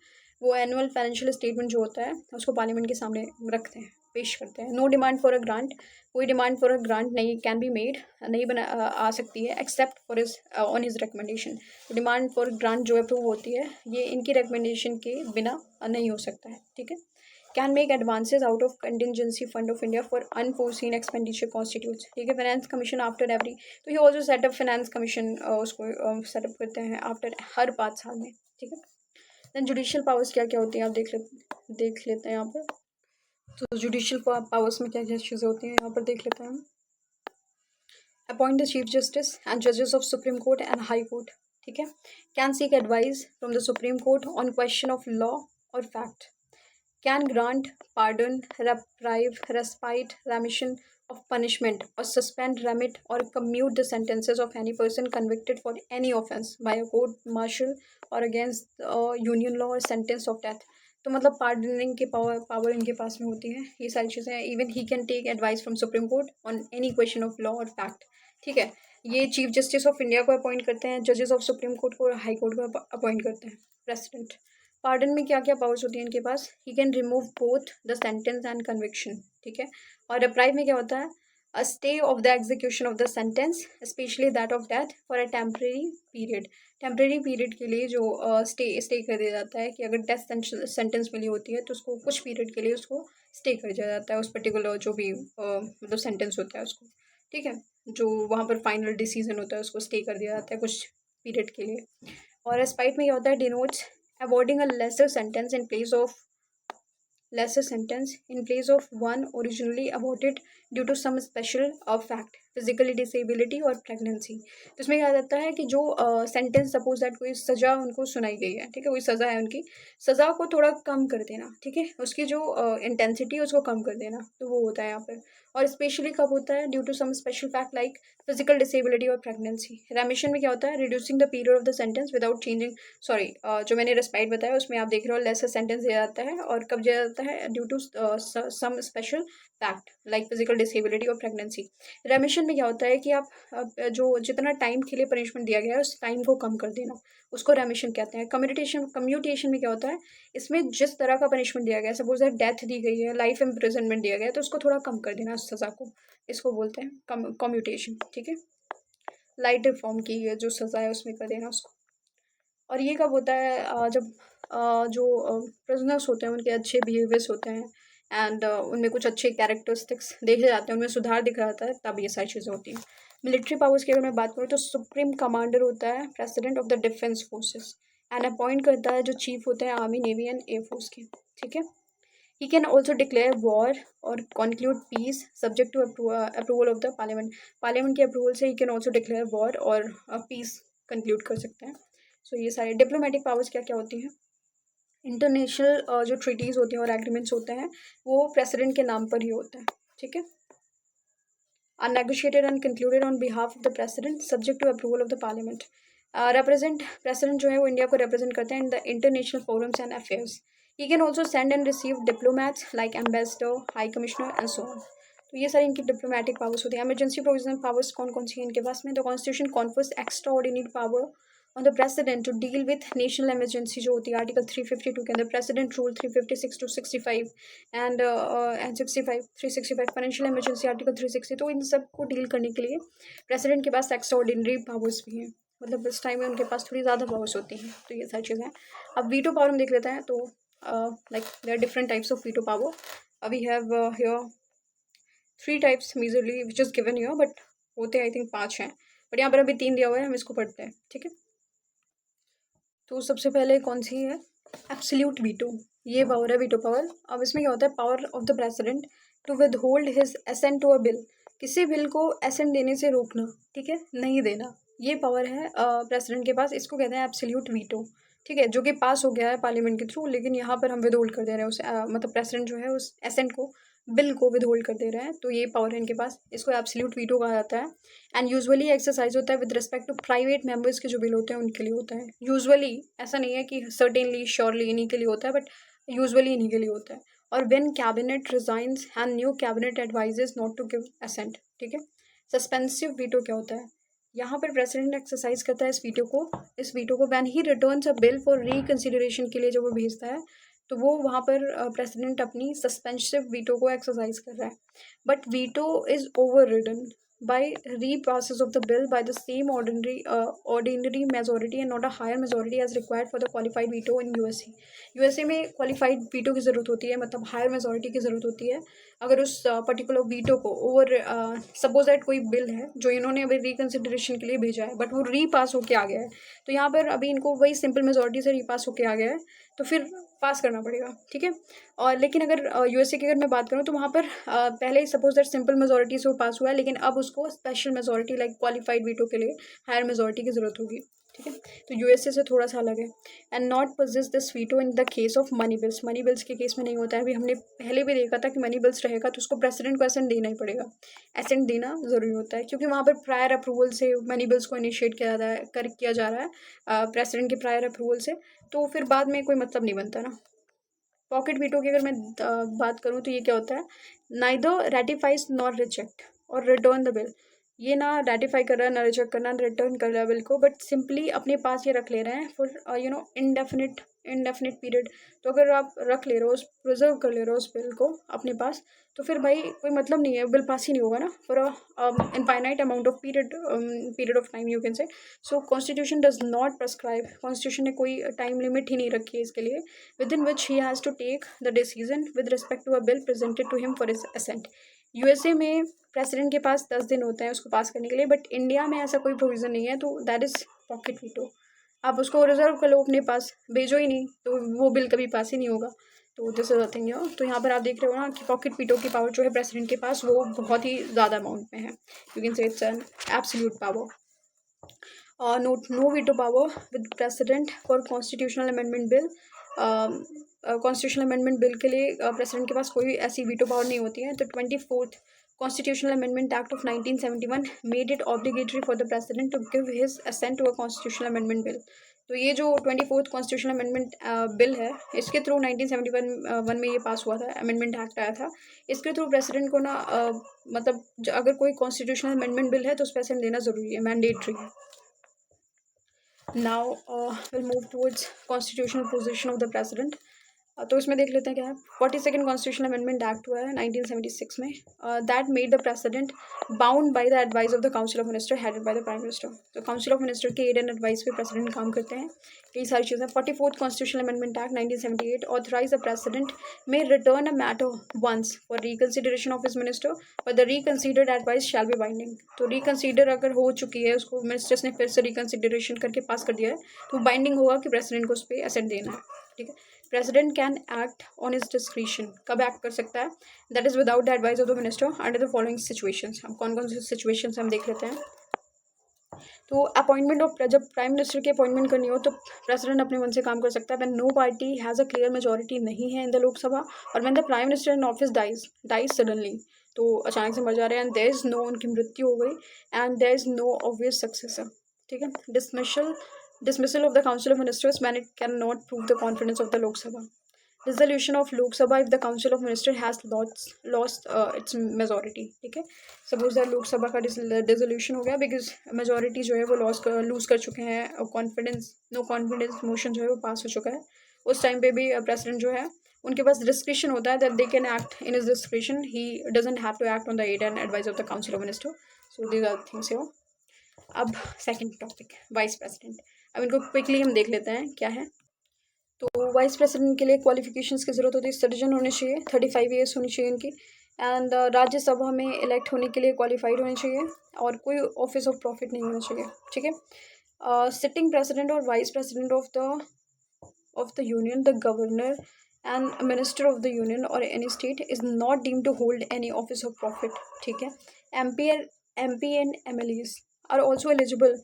[SPEAKER 1] वो एनुअल फाइनेंशियल स्टेटमेंट जो होता है उसको पार्लियामेंट के सामने रखते हैं, पेश करते हैं। No demand for a grant, कोई डिमांड फॉर अ ग्रांट नहीं कैन बी मेड, नहीं बना आ सकती है except for his on his recommendation. Demand for grant जो अप्रूव होती है ये इनकी रिकमेंडेशन के बिना नहीं हो सकता है, ठीक है। Can make advances out of contingency fund of India for unforeseen expenditure constitutes, ठीक है। फाइनेंस कमीशन आफ्टर एवरी, तो ये ऑल्सो सेटअप फाइनेंस कमीशन उसको सेटअप करते हैं आफ्टर हर 5 साल में, ठीक है। देन जुडिशियल पावर्स क्या क्या होती हैं आप देख लेते हैं यहाँ पर। तो जुडिशियल पावर्स में क्या क्या चीज़ें होती हैं यहाँ पर देख लेते हैं। Appoint the chief justice and जजेस of supreme court and high court, ठीक है। Can seek advice from the supreme court on question of law और fact. Can grant pardon, reprieve, respite, remission of punishment or suspend, remit or commute the sentences of any person convicted for any offence by a court martial or against union law or sentence of death। तो मतलब पार्डनिंग के पावर इनके पास में होती है, ये सारी चीज़ें। Even he can take advice from supreme court on any question of law और फैक्ट, ठीक है। ये चीफ जस्टिस ऑफ इंडिया को अपॉइंट करते हैं, जजेस ऑफ सुप्रीम कोर्ट को और हाई कोर्ट को अपॉइंट करते हैं प्रेसिडेंट। पार्डन में क्या क्या पावर्स होती हैं इनके पास, he can remove both the sentence and conviction, ठीक है। और रिप्राइव में क्या होता है, a stay of the execution of the sentence specially that of death for a temporary period. Temporary period के लिए जो स्टे कर दिया जाता है कि अगर डेथ सेंटेंस मिली होती है तो उसको कुछ पीरियड के लिए उसको स्टे कर दिया जाता है, उस पर्टिकुलर जो भी मतलब सेंटेंस होता है उसको, ठीक है। जो वहाँ पर फाइनल डिसीजन होता है उसको स्टे कर दिया जाता है कुछ पीरियड के लिए। और रेस्पाइट में क्या होता है, denotes awarding a lesser sentence in place of one originally awarded due to some special fact, physically disability or pregnancy. तो इसमें क्या जाता है कि जो सेंटेंस सपोज दैट कोई सज़ा उनको सुनाई गई है, ठीक है, कोई सज़ा है उनकी, सज़ा को थोड़ा कम कर देना, ठीक है, उसकी जो इंटेंसिटी है उसको कम कर देना, तो वो होता है यहाँ पर। और स्पेशली कब होता है, due to some special fact like physical disability or pregnancy. Remission में क्या होता है, reducing the period of the sentence without changing, sorry जो मैंने रेस्पाइट बताया उसमें आप देख रहे हो लेसर सेंटेंस दिया जाता है, और कब दिया जाता है, due to some special fact like physical disability or pregnancy. Remission में क्या होता है कि आप जो जितना टाइम के लिए पनिशमेंट दिया गया है उस टाइम को कम कर देना, उसको रेमिशन कहते हैं। कम्यूटेशन में क्या होता है, इसमें जिस तरह का पनिशमेंट दिया गया है, सपोज डेथ दी गई है, लाइफ इम्प्रिजनमेंट दिया गया है, तो उसको थोड़ा कम कर देना उस सज़ा को, इसको बोलते हैं कम्यूटेशन, ठीक है। लाइट रिफॉर्म की जो सज़ा है उसमें कर देना उसको। और ये कब होता है, जब जो प्रिजनर्स होते हैं उनके अच्छे बिहेवियर्स होते हैं एंड उनमें कुछ अच्छे कैरेक्टरिस्टिक्स देखे जाते हैं, उनमें सुधार दिखा जाता है, तब ये सारी चीज़ें होती हैं। मिलिट्री पावर्स की अगर मैं बात करूँ तो सुप्रीम कमांडर होता है president of the defence forces and appoint करता है जो चीफ होते हैं आर्मी, नेवी एंड एयरफोर्स के, ठीक है। He can also declare war or conclude peace subject to approval of the parliament. Parliament के अप्रूवल से he can also declare war और peace conclude कर सकते हैं. So ये सारे डिप्लोमेटिक पावर्स क्या क्या होती हैं. इंटरनेशनल जो ट्रीटीज़ होती हैं और एग्रीमेंट्स होते हैं वो प्रेसिडेंट के नाम पर ही होते हैं. ठीक है. are negotiated and concluded on behalf of the president subject to approval of the parliament. Represent president जो है वो इंडिया को represent करते हैं in the international forums and affairs. He can also send and receive diplomats like ambassador, high commissioner and so on. तो ये सारी इनकी डिप्लोमेटिक पावर्स होती हैं. इमरजेंसी प्रोविजनल पावर्स कौन कौन सी हैं इनके पास में. The constitution confers extraordinary power on the president to deal with national emergency जो होती है आर्टिकल 352 के अंदर. President rule 356 to 65 and 65 365 financial emergency article 360. तो इन सब को डील करने के लिए प्रेसिडेंट के पास एक्स्ट्रा ऑर्डिनरी पावर्स भी हैं. मतलब इस टाइम में उनके पास थोड़ी ज़्यादा पावर्स होती हैं. तो ये सारी चीज़ें हैं. अब वीटो पावर हम देख लेते हैं. तो like there are different types of veto power. We have here 3 types majorly which is given here, but होते आई थिंक 5 हैं, बट यहाँ पर अभी 3 दिया हुआ है. हम इसको पढ़ते हैं. ठीक है. तो सबसे पहले कौन सी है. Absolute veto. ये पावर है वीटो पावर. अब इसमें क्या होता है. Power of the president to withhold his assent to a bill. किसी बिल को असेंट देने से रोकना. ठीक है. नहीं देना. ये पावर है प्रेसिडेंट के पास. इसको कहते हैं एब्सोल्यूट वीटो. ठीक है. जो कि पास हो गया है पार्लियामेंट के थ्रू, लेकिन यहाँ पर हम विद होल्ड कर दे रहे हैं उस मतलब प्रेसिडेंट जो है उस असेंट को बिल को विद होल्ड कर दे रहे हैं. तो ये पावर है इनके पास. इसको एब्सोल्यूट वीटो कहा जाता है. एंड यूजुअली एक्सरसाइज होता है with respect to private members के जो बिल होते हैं उनके लिए होता है. यूजुअली ऐसा नहीं है कि सर्टेनली श्योरली इन्हीं के लिए होता है, बट यूजुअली इन्हीं के लिए होता है. और when cabinet resigns and new cabinet advises not to give assent. ठीक है. सस्पेंसिव वीटो क्या होता है. यहाँ पर प्रेसिडेंट एक्सरसाइज करता है इस वीटो को when he returns a bill for reconsideration के लिए जो वो भेजता है, तो वो वहाँ पर प्रेसिडेंट अपनी सस्पेंसिव वीटो को एक्सरसाइज कर रहा है. But veto is over ridden by repasses of the bill by the same ordinary majority and not a higher majority as required for the qualified veto in USA में qualified veto की ज़रूरत होती है, मतलब higher majority की ज़रूरत होती है अगर उस पर्टिकुलर वीटो को ओवर सपोज दैट कोई बिल है जो इन्होंने अभी रिकन्सिडरेशन के लिए भेजा है बट वो रीपास होके आ गया है, तो यहाँ पर अभी इनको वही सिंपल मेजॉरिटी से रीपास होके आ गया है, तो फिर पास करना पड़ेगा. ठीक है. और लेकिन अगर यूएसए की अगर मैं बात करूँ तो वहाँ पर पहले ही सपोज दैट सिंपल मेजॉरिटी से वो पास हुआ है, लेकिन अब उसको special majority like qualified veto के लिए हायर मेजॉरिटी की ज़रूरत होगी. ठीक है. तो यूएसए से थोड़ा सा अलग है. And not possess this veto in the case of money bills के केस में नहीं होता है. अभी हमने पहले भी देखा था कि मनी बिल्स रहेगा तो उसको प्रेसिडेंट को असेंट देना ही पड़ेगा. असेंट देना ज़रूरी होता है क्योंकि वहाँ पर प्रायर अप्रूवल से मनी बिल्स को इनिशिएट किया जा रहा है प्रेसिडेंट के प्रायर अप्रूवल से, तो फिर बाद में कोई मतलब नहीं बनता ना. पॉकेट वीटो की अगर मैं बात करूँ तो ये क्या होता है. नाइदर रेटिफाइज नॉट रिजेक्ट और रिटर्न द बिल. ये ना रेटिफाई कर रहा है ना रिजेक्ट करना रिटर्न कर रहा है बिल को, बट सिंपली अपने पास ये रख ले रहे हैं फॉर इंडेफिनिट पीरियड. तो अगर आप रख ले रहे हो प्रिजर्व कर ले रहे हो उस बिल को अपने पास, तो फिर भाई कोई मतलब नहीं है, बिल पास ही नहीं होगा ना for infinite amount of period of time you can say. So constitution does not prescribe. Constitution ने कोई टाइम लिमिट ही नहीं रखी है इसके लिए within which he has to take the decision with respect to a bill presented to him for his assent. USA में प्रेसिडेंट के पास 10 दिन होते हैं उसको पास करने के लिए, बट इंडिया में ऐसा कोई प्रोविज़न नहीं है, तो दैट इज़ पॉकेट वीटो. आप उसको रिजर्व कर लो अपने पास, भेजो ही नहीं तो वो बिल कभी पास ही नहीं होगा. तो दिस इज अ थिंग. तो यहाँ पर आप देख रहे हो ना कि पॉकेट वीटो की पावर जो है प्रेसिडेंट के पास वो बहुत ही ज़्यादा अमाउंट में है. You can say it's an absolute power. Note no veto power with president for constitutional amendment bill. Constitutional amendment bill के लिए प्रेसिडेंट के पास कोई ऐसी वीटो पावर नहीं होती है. तो 24th Constitutional Amendment Act of 1971 made it obligatory for the President to give his assent to a Constitutional Amendment Bill. तो ये जो 24th Constitutional Amendment बिल है, इसके थ्रू 1971 में ये पास हुआ था, अमेंडमेंट एक्ट आया था. इसके थ्रू प्रेसिडेंट को ना मतलब अगर कोई कॉन्स्टिट्यूशनल अमेंडमेंट बिल है तो उस पर असेंट देना ज़रूरी है, मैंडेटरी है. Now will move towards constitutional position of the president. तो इसमें देख लेते हैं क्या है. 42nd कॉन्स्टिट्यूशनल अमेंडमेंट एक्ट हुआ है 1976 में. That made the president bound by the advice of the council of minister headed by the prime minister. तो काउंसिल ऑफ मिनिस्टर के एड एंड एडवाइस पे प्रेसिडेंट काम करते हैं. कई सारी चीज़ें. 44th constitutional amendment act 1978 authorize the president में return a matter once for reconsideration of his minister but the reconsidered advice shall be binding. तो रिकन्सिडर अगर हो चुकी है, उसको मिनिस्टर्स ने फिर से रिकन्सिडरेशन करके पास कर दिया है, तो बाइंडिंग होगा कि प्रेसिडेंट को उस पर असेंट देना है. ठीक है. President can act on his discretion, कब एक्ट कर सकता है, that is without the advice of the minister under the following situations. हम कौन कौन सी सिचुएशंस हम देख लेते हैं। तो अपॉइंटमेंट ऑफ, जब प्राइम मिनिस्टर की अपॉइंटमेंट करनी हो तो प्रेसिडेंट अपने मन से काम कर सकता है। When no party has a clear majority नहीं है इन द लोकसभा, और when the prime minister in office dies suddenly, तो अचानक से मर जा रहे हैं, एंड देयर इज़ नो, उनकी मृत्यु हो गई, and there is no obvious successor, ठीक है। Dismissal of the council of ministers when it can not prove the confidence of the Lok Sabha. Dissolution of Lok Sabha if the Council of Minister has lost its majority, ठीक है। सपोज दैट लोक सभा का डिसोल्यूशन हो गया बिकॉज मेजोरिटी जो है वो लूज कर चुके हैं, और नो कॉन्फिडेंस मोशन जो है वो पास हो चुका है। उस टाइम पे भी प्रेसिडेंट जो है उनके पास डिस्क्रिशन होता है, that they can act in his discretion, he doesn't have to act on the aid and advice of the council of minister. So these are things here. अब सेकंड टॉपिक, वाइस प्रेसिडेंट। अब इनको क्विकली हम देख लेते हैं क्या है। तो वाइस प्रेसिडेंट के लिए क्वालिफिकेशंस की ज़रूरत होती है, सिटीजन होने चाहिए, 35 ईयर्स होनी चाहिए इनकी, एंड राज्यसभा में इलेक्ट होने के लिए क्वालिफाइड होने चाहिए, और कोई ऑफिस ऑफ प्रॉफिट नहीं होना चाहिए, ठीक है। सिटिंग प्रेसिडेंट और vice president of the union, the governor and minister of the union और any state is not deemed to hold any office of profit, ठीक है। MP and MLAs are also eligible,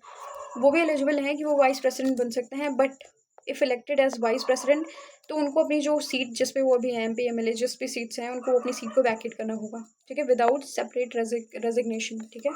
[SPEAKER 1] वो भी एलिजिबल हैं कि वो वाइस प्रेसिडेंट बन सकते हैं, but if elected as vice president तो उनको अपनी जो सीट जिस पे वो अभी हैं, MP MLA जिस भी सीट्स हैं, उनको अपनी सीट को वैकेट करना होगा, ठीक है, विदाउट सेपरेट रेजिग्नेशन, ठीक है।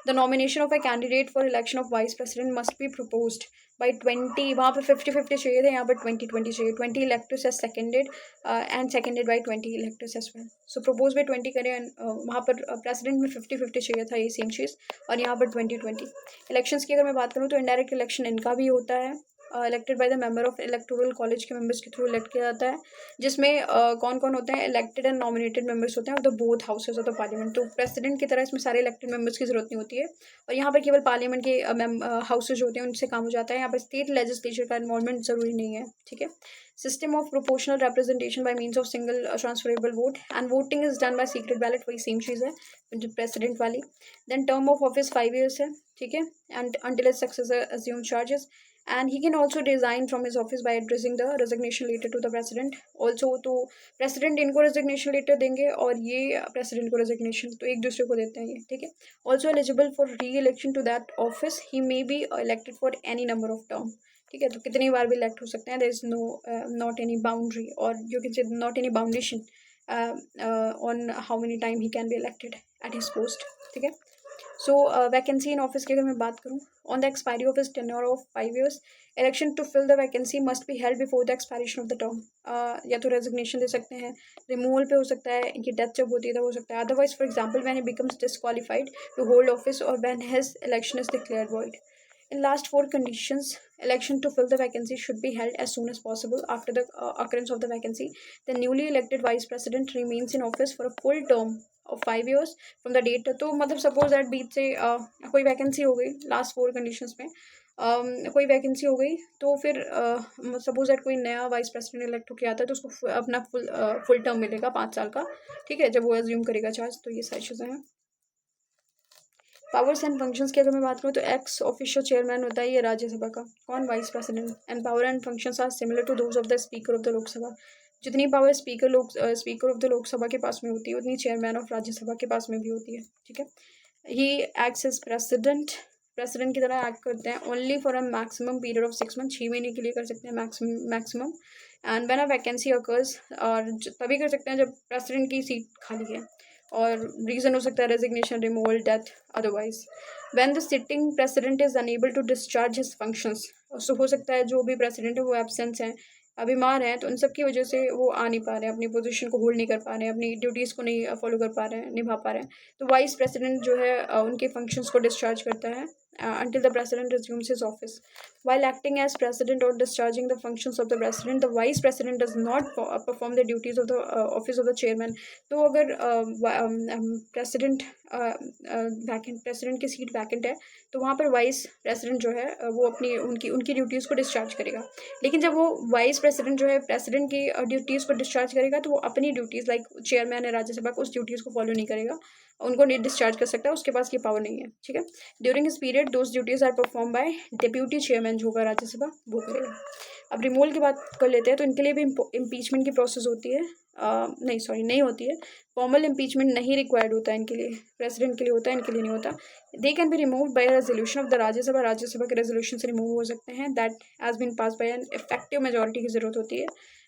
[SPEAKER 1] The nomination of a candidate for election of vice president must be proposed by 20, वहाँ पर 50-50 चाहिए थे, यहाँ पर 20-20 चाहिए, 20 electors as seconded and seconded by 20 electors as well. So propose by 20 करें, वहाँ पर प्रेसिडेंट में 50-50 चाहिए था, ये सेम चीज़, और यहाँ पर 20-20। इलेक्शंस की अगर मैं बात करूँ तो इनडायरेक्ट इलेक्शन इनका भी होता है, elected by the member of electoral college के मेंबर्स के थ्रू इलेक्ट किया जाता है, जिसमें कौन कौन होते हैं, इलेक्टेड एंड नॉमिनेटेड मेंबर्स होते हैं of the both houses of the parliament. तो प्रेसिडेंट की तरह इसमें सारे इलेक्टेड मेंबर्स की जरूरत नहीं होती है, और यहाँ पर केवल पार्लियामेंट के हाउसेज होते हैं, उनसे काम हो जाता है। यहाँ पर स्टेट लेजिस्लेचर का इन्वॉल्वमेंट जरूरी नहीं है, ठीक है। System of proportional representation by means of single transferable vote, and voting is done by secret ballot, वही सेम चीज़ है जो प्रेसिडेंट वाली। Then term of office 5 years है, ठीक है, and until his successor assume charges, and he can also resign from his office by addressing the resignation letter to the president also। तो president इनको resignation letter देंगे और ये president को resignation, तो एक दूसरे को देते हैं ये, ठीक है। also eligible for re-election to that office, he may be elected for any number of term, ठीक है। तो कितनी बार भी elect हो सकते हैं, there is no not any boundary, or you can say not any boundation on how many time he can be elected at his post, ठीक है। सो वैकेंसी इन ऑफिस की अगर मैं बात करूँ, on the expiry of his tenure of 5 years, election to fill the vacancy must be held before the expiration of the term. या तो रेजिग्नेशन दे सकते हैं, रिमूवल पे हो सकता है, इनकी डेथ जब होती है तब हो सकता है, otherwise for example when he becomes disqualified to hold office और when his election is declared void। In last 4 conditions, election to fill the vacancy should be held as soon as possible after the occurrence of the vacancy. The newly elected vice president remains in office for a full term of 5 years from the date। तो मतलब सपोज दैट बीच से कोई वैकेंसी हो गई लास्ट 4 कंडीशंस में, कोई वैकेंसी हो गई, तो फिर सपोज दैट कोई नया वाइस प्रेसिडेंट इलेक्ट होकर आता है, तो उसको अपना फुल टर्म मिलेगा 5 साल का, ठीक है, जब वो एज्यूम करेगा चार्ज। तो ये सारी चीज़ें हैं। पावर्स एंड फंक्शंस की अगर मैं बात करूँ तो एक्स ऑफिशियल चेयरमैन होता है ये राज्यसभा का, कौन, vice president, and power and functions are similar to those of the speaker of the Lok Sabha. जितनी power speaker of the Lok Sabha के पास में होती है, उतनी चेयरमैन ऑफ राज्यसभा के पास में भी होती है, ठीक है। ही एक्ट्स एज प्रेसिडेंट की तरह एक्ट करते हैं, only for a maximum period of 6 month, 6 महीने के लिए कर सकते हैं maximum, and when a vacancy occurs, और तभी कर सकते हैं जब प्रेसिडेंट की सीट खाली है, और रीज़न हो सकता है resignation, removal, death, otherwise when the sitting president is unable to discharge his functions. So हो सकता है जो भी प्रेसिडेंट है वो एब्सेंस हैं, बीमार हैं, तो उन सब की वजह से वो आ नहीं पा रहे हैं, अपनी पोजीशन को होल्ड नहीं कर पा रहे हैं, अपनी ड्यूटीज़ को नहीं फॉलो कर पा रहे हैं, निभा पा रहे हैं, तो वाइस प्रेसिडेंट जो है उनके फंक्शंस को डिस्चार्ज करता है until the president resumes his office। While acting as president or discharging the functions of the president, the vice president does not perform the duties of the office of the chairman। तो अगर प्रेसिडेंट की सीट वैकेंट है, तो वहाँ पर वाइस प्रेसिडेंट जो है वो अपनी उनकी ड्यूटीज़ को डिस्चार्ज करेगा। लेकिन जब वो वाइस प्रेसिडेंट जो है प्रेसिडेंट की ड्यूटीज़ को डिस्चार्ज करेगा, तो वो अपनी ड्यूटीज़ लाइक चेयरमैन है राज्यसभा को, उस ड्यूटीज़ को फॉलो नहीं करेगा, उनको नहीं डिस्चार्ज कर सकता, उसके पास ये पावर नहीं है, ठीक है। During his period those duties are perform by deputy chairman, जो होगा राज्यसभा वो करेगा। अब रिमूवल की बात कर लेते हैं, तो इनके लिए भी इम्पीचमेंट की प्रोसेस होती है। नहीं होती है। फॉर्मल इम्पीचमेंट नहीं रिक्वायर्ड होता है इनके लिए, प्रेसिडेंट के लिए होता है, इनके लिए नहीं होता। They can be remove by resolution of the Rajya Sabha, Rajya Sabha के रेजोल्यूशन से रिमूव हो सकते हैं। That has been pass by an effective majority की ज़रूरत होती है।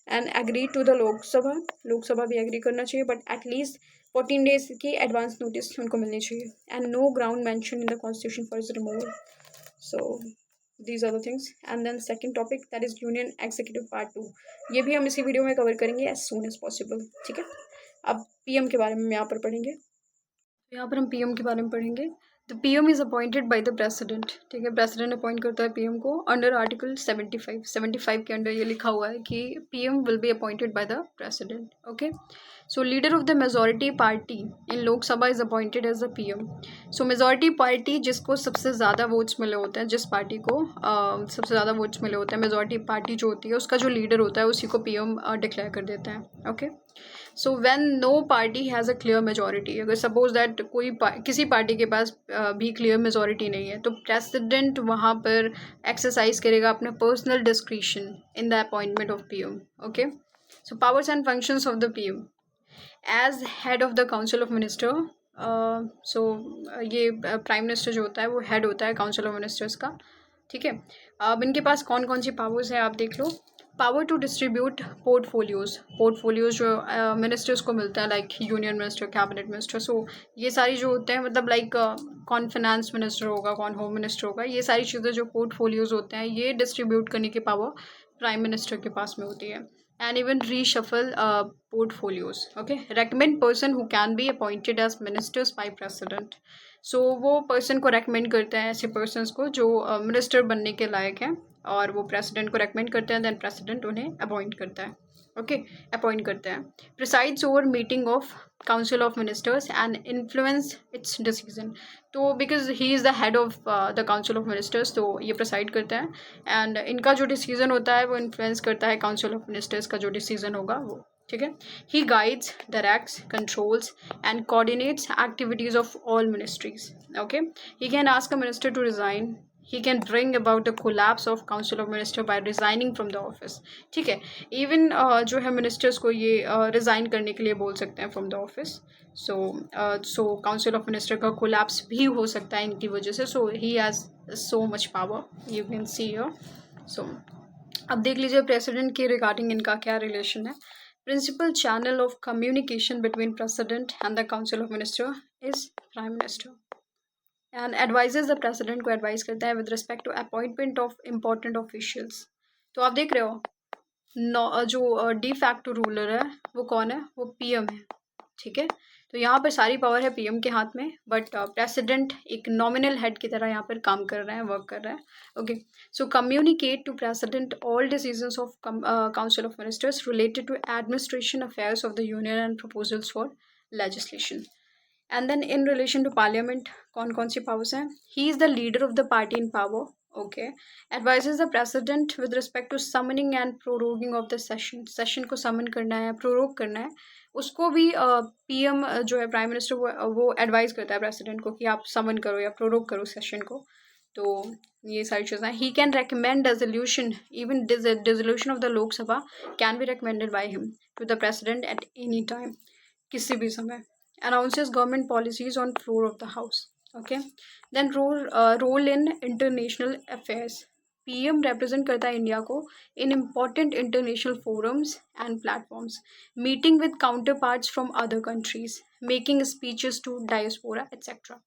[SPEAKER 1] And agree to the Lok Sabha, Lok Sabha भी एग्री करना चाहिए, बट एटलीस्ट 14 डेज की एडवांस नोटिस उनको मिलनी चाहिए। And no ground mention in the constitution for his removal. So these are the things. And then second topic, that is union executive part 2, ये भी हम इसी वीडियो में कवर करेंगे as soon as possible, ठीक है। अब पीएम के बारे में यहाँ पर पढ़ेंगे, यहाँ पर हम पीएम के बारे में पढ़ेंगे। The PM is appointed by the president, ठीक है। प्रेसिडेंट अपॉइंट करता है पीएम को अंडर आर्टिकल 75 के अंडर ये लिखा हुआ है कि PM will be appointed by the president, okay. So leader of the majority party in Lok Sabha is appointed as the PM. So majority party, जिसको सबसे ज़्यादा वोट्स मिले होते हैं, जिस पार्टी को सबसे ज़्यादा वोट्स मिले होते हैं, मेजॉरिटी पार्टी जो होती है उसका जो लीडर होता है उसी को पीएम डिक्लेयर कर देते हैं, okay. So when no party has a clear majority, अगर सपोज दैट किसी पार्टी के पास भी क्लियर मेजॉरिटी नहीं है, तो प्रेसिडेंट वहाँ पर एक्सरसाइज करेगा अपना personal discretion in the appointment of PM, okay. So powers and functions of the PM as head of the council of minister. ये प्राइम मिनिस्टर जो होता है वो हेड होता है काउंसिल ऑफ मिनिस्टर्स का, ठीक है। अब इनके पास कौन कौन सी पावर्स हैं आप देख लो। पावर टू डिस्ट्रीब्यूट पोर्टफोलियोज जो मिनिस्टर्स को मिलता है, like union minister, cabinet minister, so ये सारी जो होते हैं, मतलब लाइक कौन फाइनेंस मिनिस्टर होगा, कौन होम मिनिस्टर होगा, ये सारी चीज़ें जो पोर्टफोलियोज होते हैं ये डिस्ट्रीब्यूट करने की पावर प्राइम मिनिस्टर के पास में होती है। And even reshuffle portfolios, okay। recommend person who can be appointed as ministers by president। सो वो पर्सन को रेकमेंड करते हैं, ऐसे पर्सनस को जो मिनिस्टर बनने के लायक हैं, और वो प्रेसिडेंट को रेकमेंड करते हैं, देन प्रेसिडेंट उन्हें अपॉइंट करता है, ओके, अपॉइंट करते हैं। Presides over meeting of council of ministers and influence its decision. तो because he is the head of the council of ministers, तो ये प्रिसाइड करते हैं, एंड इनका जो डिसीजन होता है वो इन्फ्लुएंस करता है काउंसिल ऑफ मिनिस्टर्स का जो डिसीजन होगा वो, ठीक है। He guides, directs, controls and coordinates activities of all ministries, okay. He can ask a minister to resign, he can bring about the collapse of council of minister by resigning from the office, ठीक है। इवन जो है मिनिस्टर्स को ये रिज़ाइन करने के लिए बोल सकते हैं from the office. So council of minister का कोलैप्स भी हो सकता है इनकी वजह से। So he has so much power, you can see here. So अब देख लीजिए प्रेसिडेंट के रिगार्डिंग इनका क्या रिलेशन है। Principal channel of communication between president and the council of minister is prime minister, and advises the president को एडवाइस करता है with respect to appointment of important officials. तो आप देख रहे हो जो डी फैक्टो रूलर है वो कौन है, वो पीएम है, ठीक है। तो यहाँ पर सारी पावर है पीएम के हाथ में, बट प्रेसिडेंट एक नॉमिनल हेड की तरह यहाँ पर काम कर रहे हैं, वर्क कर रहे हैं, okay. So communicate to president all decisions of council of ministers related to administration affairs of the union and proposals for legislation. And then in relation to parliament कौन कौन सी पावर्स हैं। He is the leader of the party in power, okay. Advises the president with respect to summoning and proroging of the session को समन करना है, प्रोरोग करना है, उसको भी पीएम जो है प्राइम मिनिस्टर वो एडवाइस करता है प्रेसिडेंट को कि आप समन करो या प्रोरोग करो सेशन को। तो ये सारी चीज़ें। He can recommend resolution, even dissolution of the Lok Sabha can be recommended by him to the president at any time, किसी भी समय। Announces government policies on floor of the house, okay। Then role in international affairs। PM represent करता है इंडिया को in important international forums and platforms, meeting with counterparts from other countries, making speeches to diaspora etc,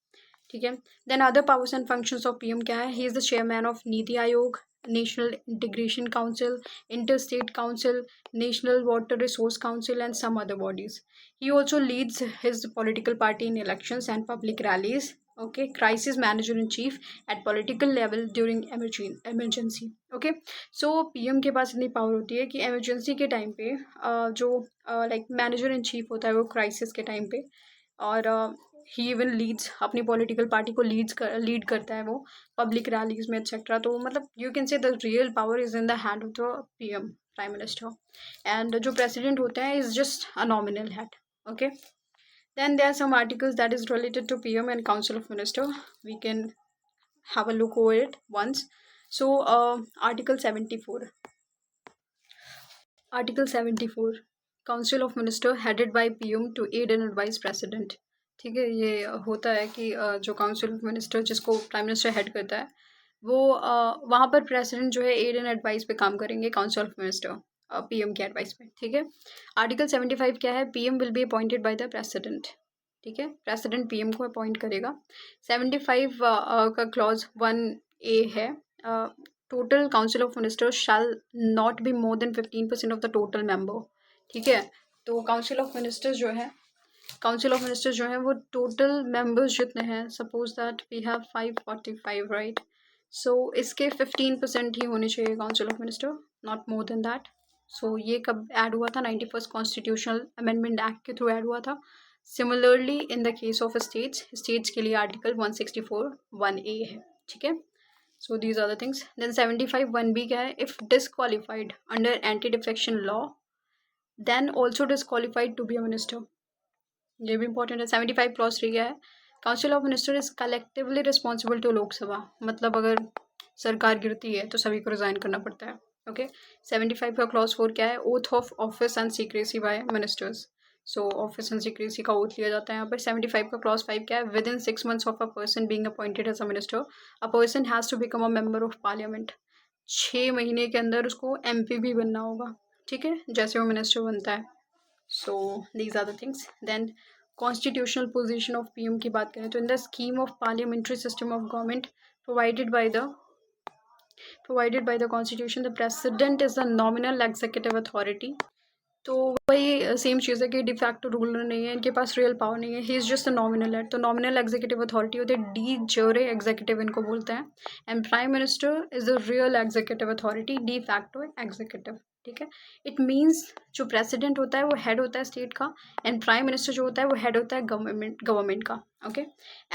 [SPEAKER 1] ठीक है। Then other powers and functions of PM क्या है। He is the chairman of NITI Aayog, national integration council, inter state council, national water resource council and some other bodies. He also leads his political party in elections and public rallies, okay. Crisis manager in chief at political level during emergency, okay. So PM के पास इतनी पावर होती है कि एमरजेंसी के टाइम पे जो लाइक मैनेजर इन चीफ होता है वो क्राइसिस के टाइम पे, और ही इवन लीड्स अपनी पॉलिटिकल पार्टी को लीड करता है वो पब्लिक रैलीज में एक्सेट्रा। तो मतलब you can say the real power is in the hand of the PM, prime minister, and जो प्रेसिडेंट होते हैं is just a nominal head, okay. Then there are some articles that is related to PM and council of minister, we can have a look over it once. So article 74, article 74, council of minister headed by PM to aid and advice president. ठीक है, ये होता है कि जो काउंसिल ऑफ मिनिस्टर जिसको प्राइम मिनिस्टर हेड करता है वो वहाँ पर प्रेसिडेंट जो है एड एंड एडवाइस पे काम करेंगे काउंसिल ऑफ मिनिस्टर पीएम के एडवाइस पे। ठीक है, आर्टिकल 75 क्या है, PM will be appointed by the president. ठीक है, प्रेसिडेंट पीएम को अपॉइंट करेगा। 75 का क्लॉज 1A है, total council of ministers shall not be more than 15% of the total member. ठीक है, तो काउंसिल ऑफ मिनिस्टर्स जो है वो टोटल मेंबर्स जितने हैं, suppose that we have 545, right. So इसके 15% ही होने चाहिए council of minister, not more than that. So ये कब ऐड हुआ था, 91st कॉन्स्टिट्यूशनल अमेंडमेंट एक्ट के थ्रू ऐड हुआ था। Similarly in the case of states के लिए आर्टिकल 164 1A है। ठीक है, so these are the things. Then 75 1B क्या है, if disqualified under anti defection law then also disqualified to be a minister. ये भी इंपॉर्टेंट है। 75 क्लॉज 3 क्या है, council of minister is collectively responsible to Lok Sabha, मतलब अगर सरकार गिरती है तो सभी को रिजाइन करना पड़ता है। ओके, 75 का क्लॉज 4 क्या है, oath of office and secrecy by ministers. So office and secrecy का ओथ लिया जाता है यहाँ पर। 75 का क्लॉज 5 क्या है, with in 6 months of a person being appointed as a minister a person has to become a member of parliament. 6 महीने के अंदर उसको एमपी भी बनना होगा। ठीक है, जैसे वो मिनिस्टर बनता है। So these are the things. Then constitutional position of PM की बात करें तो in the scheme of parliamentary system of government provided by the constitution the president is the nominal executive authority। तो वही सेम चीज़ है कि डिफैक्टो रूलर नहीं है, इनके पास रियल पावर नहीं है, he is just a nominal है। तो नॉमिनल एग्जीक्यूटिव अथॉरिटी होते हैं, डी ज्योरे एग्जीक्यूटिव इनको बोलते हैं। And prime minister is the real executive authority, de facto executive. ठीक है, इट मीन्स जो प्रेसिडेंट होता है वो हेड होता है स्टेट का, एंड प्राइम मिनिस्टर जो होता है वो हेड होता है गवर्नमेंट का। Okay,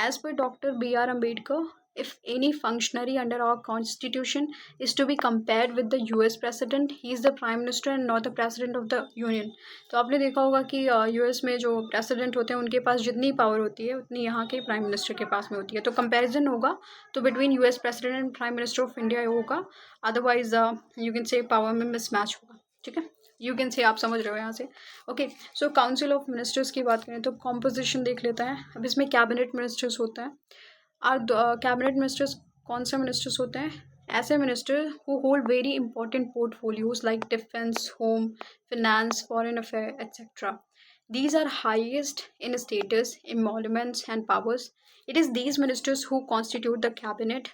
[SPEAKER 1] as per doctor BR Ambedkar, if any functionary under our constitution is to be compared with the US president, he is the prime minister and not the president of the union। तो आपने देखा होगा कि यूएस में जो प्रेसिडेंट होते हैं उनके पास जितनी पावर होती है उतनी यहाँ के प्राइम मिनिस्टर के पास में होती है। तो कंपैरिजन होगा तो between US president and prime minister of India होगा, otherwise you can say power में मिसमैच होगा। ठीक है, यू कैन से, आप समझ रहे हो यहाँ से। Okay, so council of ministers की बात करें तो कॉम्पोजिशन देख लेता है। अब इसमें कैबिनेट मिनिस्टर्स होता है। कैबिनेट मिनिस्टर्स कौन से मिनिस्टर्स होते हैं, ऐसे minister who hold very important portfolios like defence, home, finance, foreign affair etcetera. These are highest in status, emoluments, and powers. It is these ministers who constitute the cabinet,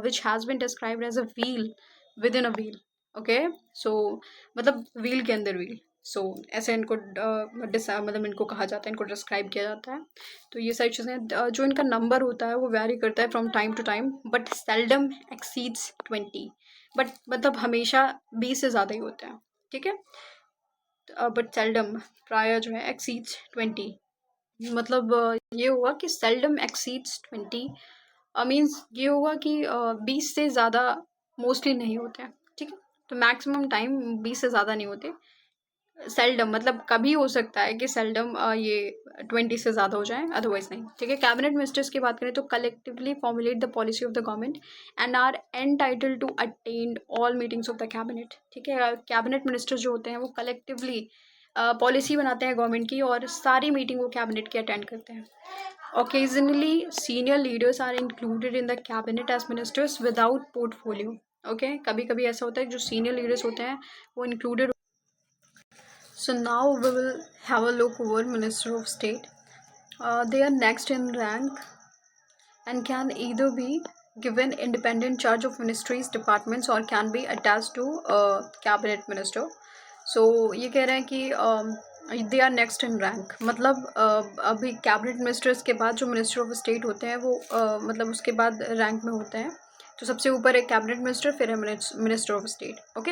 [SPEAKER 1] which has been described as a wheel within a wheel. Okay, so मतलब wheel के अंदर wheel। सो ऐसे इनको मतलब इनको कहा जाता है, इनको डिस्क्राइब किया जाता है। तो ये सारी चीज़ें, जो इनका नंबर होता है वो वेरी करता है from time to time, but seldom exceeds 20। But मतलब हमेशा 20 से ज़्यादा ही होते हैं। ठीक है, बट सेल्डम, प्राय जो है एक्सीड्स 20। मतलब ये हुआ कि सेल्डम एक्सीड्स 20, मीन्स ये हुआ कि 20 से ज़्यादा मोस्टली नहीं होते हैं। ठीक है, तो मैक्सिमम टाइम 20 से ज़्यादा नहीं होते। सेल्डम मतलब कभी हो सकता है कि सेल्डम ये 20 से ज़्यादा हो जाए, अदरवाइज नहीं। ठीक है, कैबिनेट मिनिस्टर्स की बात करें तो collectively formulate the policy of the government and are entitled to attend all meetings of the cabinet. ठीक है, कैबिनेट मिनिस्टर्स जो होते हैं वो कलेक्टिवली पॉलिसी बनाते हैं गवर्नमेंट की, और सारी मीटिंग वो कैबिनेट की अटेंड करते हैं। Occasionally, senior leaders are included in the cabinet as ministers without portfolio। Okay, कभी कभी ऐसा होता है जो सीनियर लीडर्स होते हैं वो included. So now we will have a look over Minister of State। They are next in rank and can either be given independent charge of ministries, departments or can be attached to a cabinet minister। So ये कह रहे हैं कि they are next in rank, मतलब अभी कैबिनेट मिनिस्टर्स के बाद जो मिनिस्टर ऑफ स्टेट होते हैं वो मतलब उसके बाद रैंक में होते हैं। तो सबसे ऊपर है कैबिनेट मिनिस्टर, फिर है minister of state. Okay,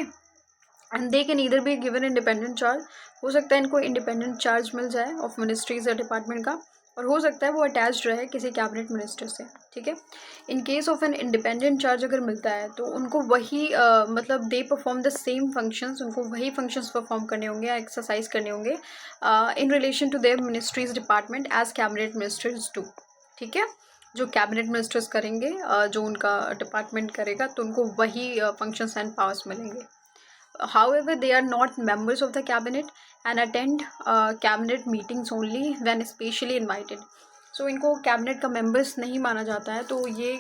[SPEAKER 1] and they can either be given independent charge, हो सकता है इनको इंडिपेंडेंट चार्ज मिल जाए ऑफ मिनिस्ट्रीज या डिपार्टमेंट का, और हो सकता है वो अटैच्ड रहे किसी कैबिनेट मिनिस्टर से। ठीक है, इन case of an independent charge अगर मिलता है तो उनको वही मतलब they perform the same functions, उनको वही फंक्शंस परफॉर्म करने होंगे या एक्सरसाइज करने होंगे in relation to their ministries department as cabinet ministers do. ठीक है, जो कैबिनेट मिनिस्टर्स करेंगे जो उनका डिपार्टमेंट करेगा तो उनको वही फंक्शंस एंड पावर्स मिलेंगे। however they are not members of the cabinet and attend cabinet meetings only when specially invited. So इनको कैबिनेट का मेंबर्स नहीं माना जाता है, तो ये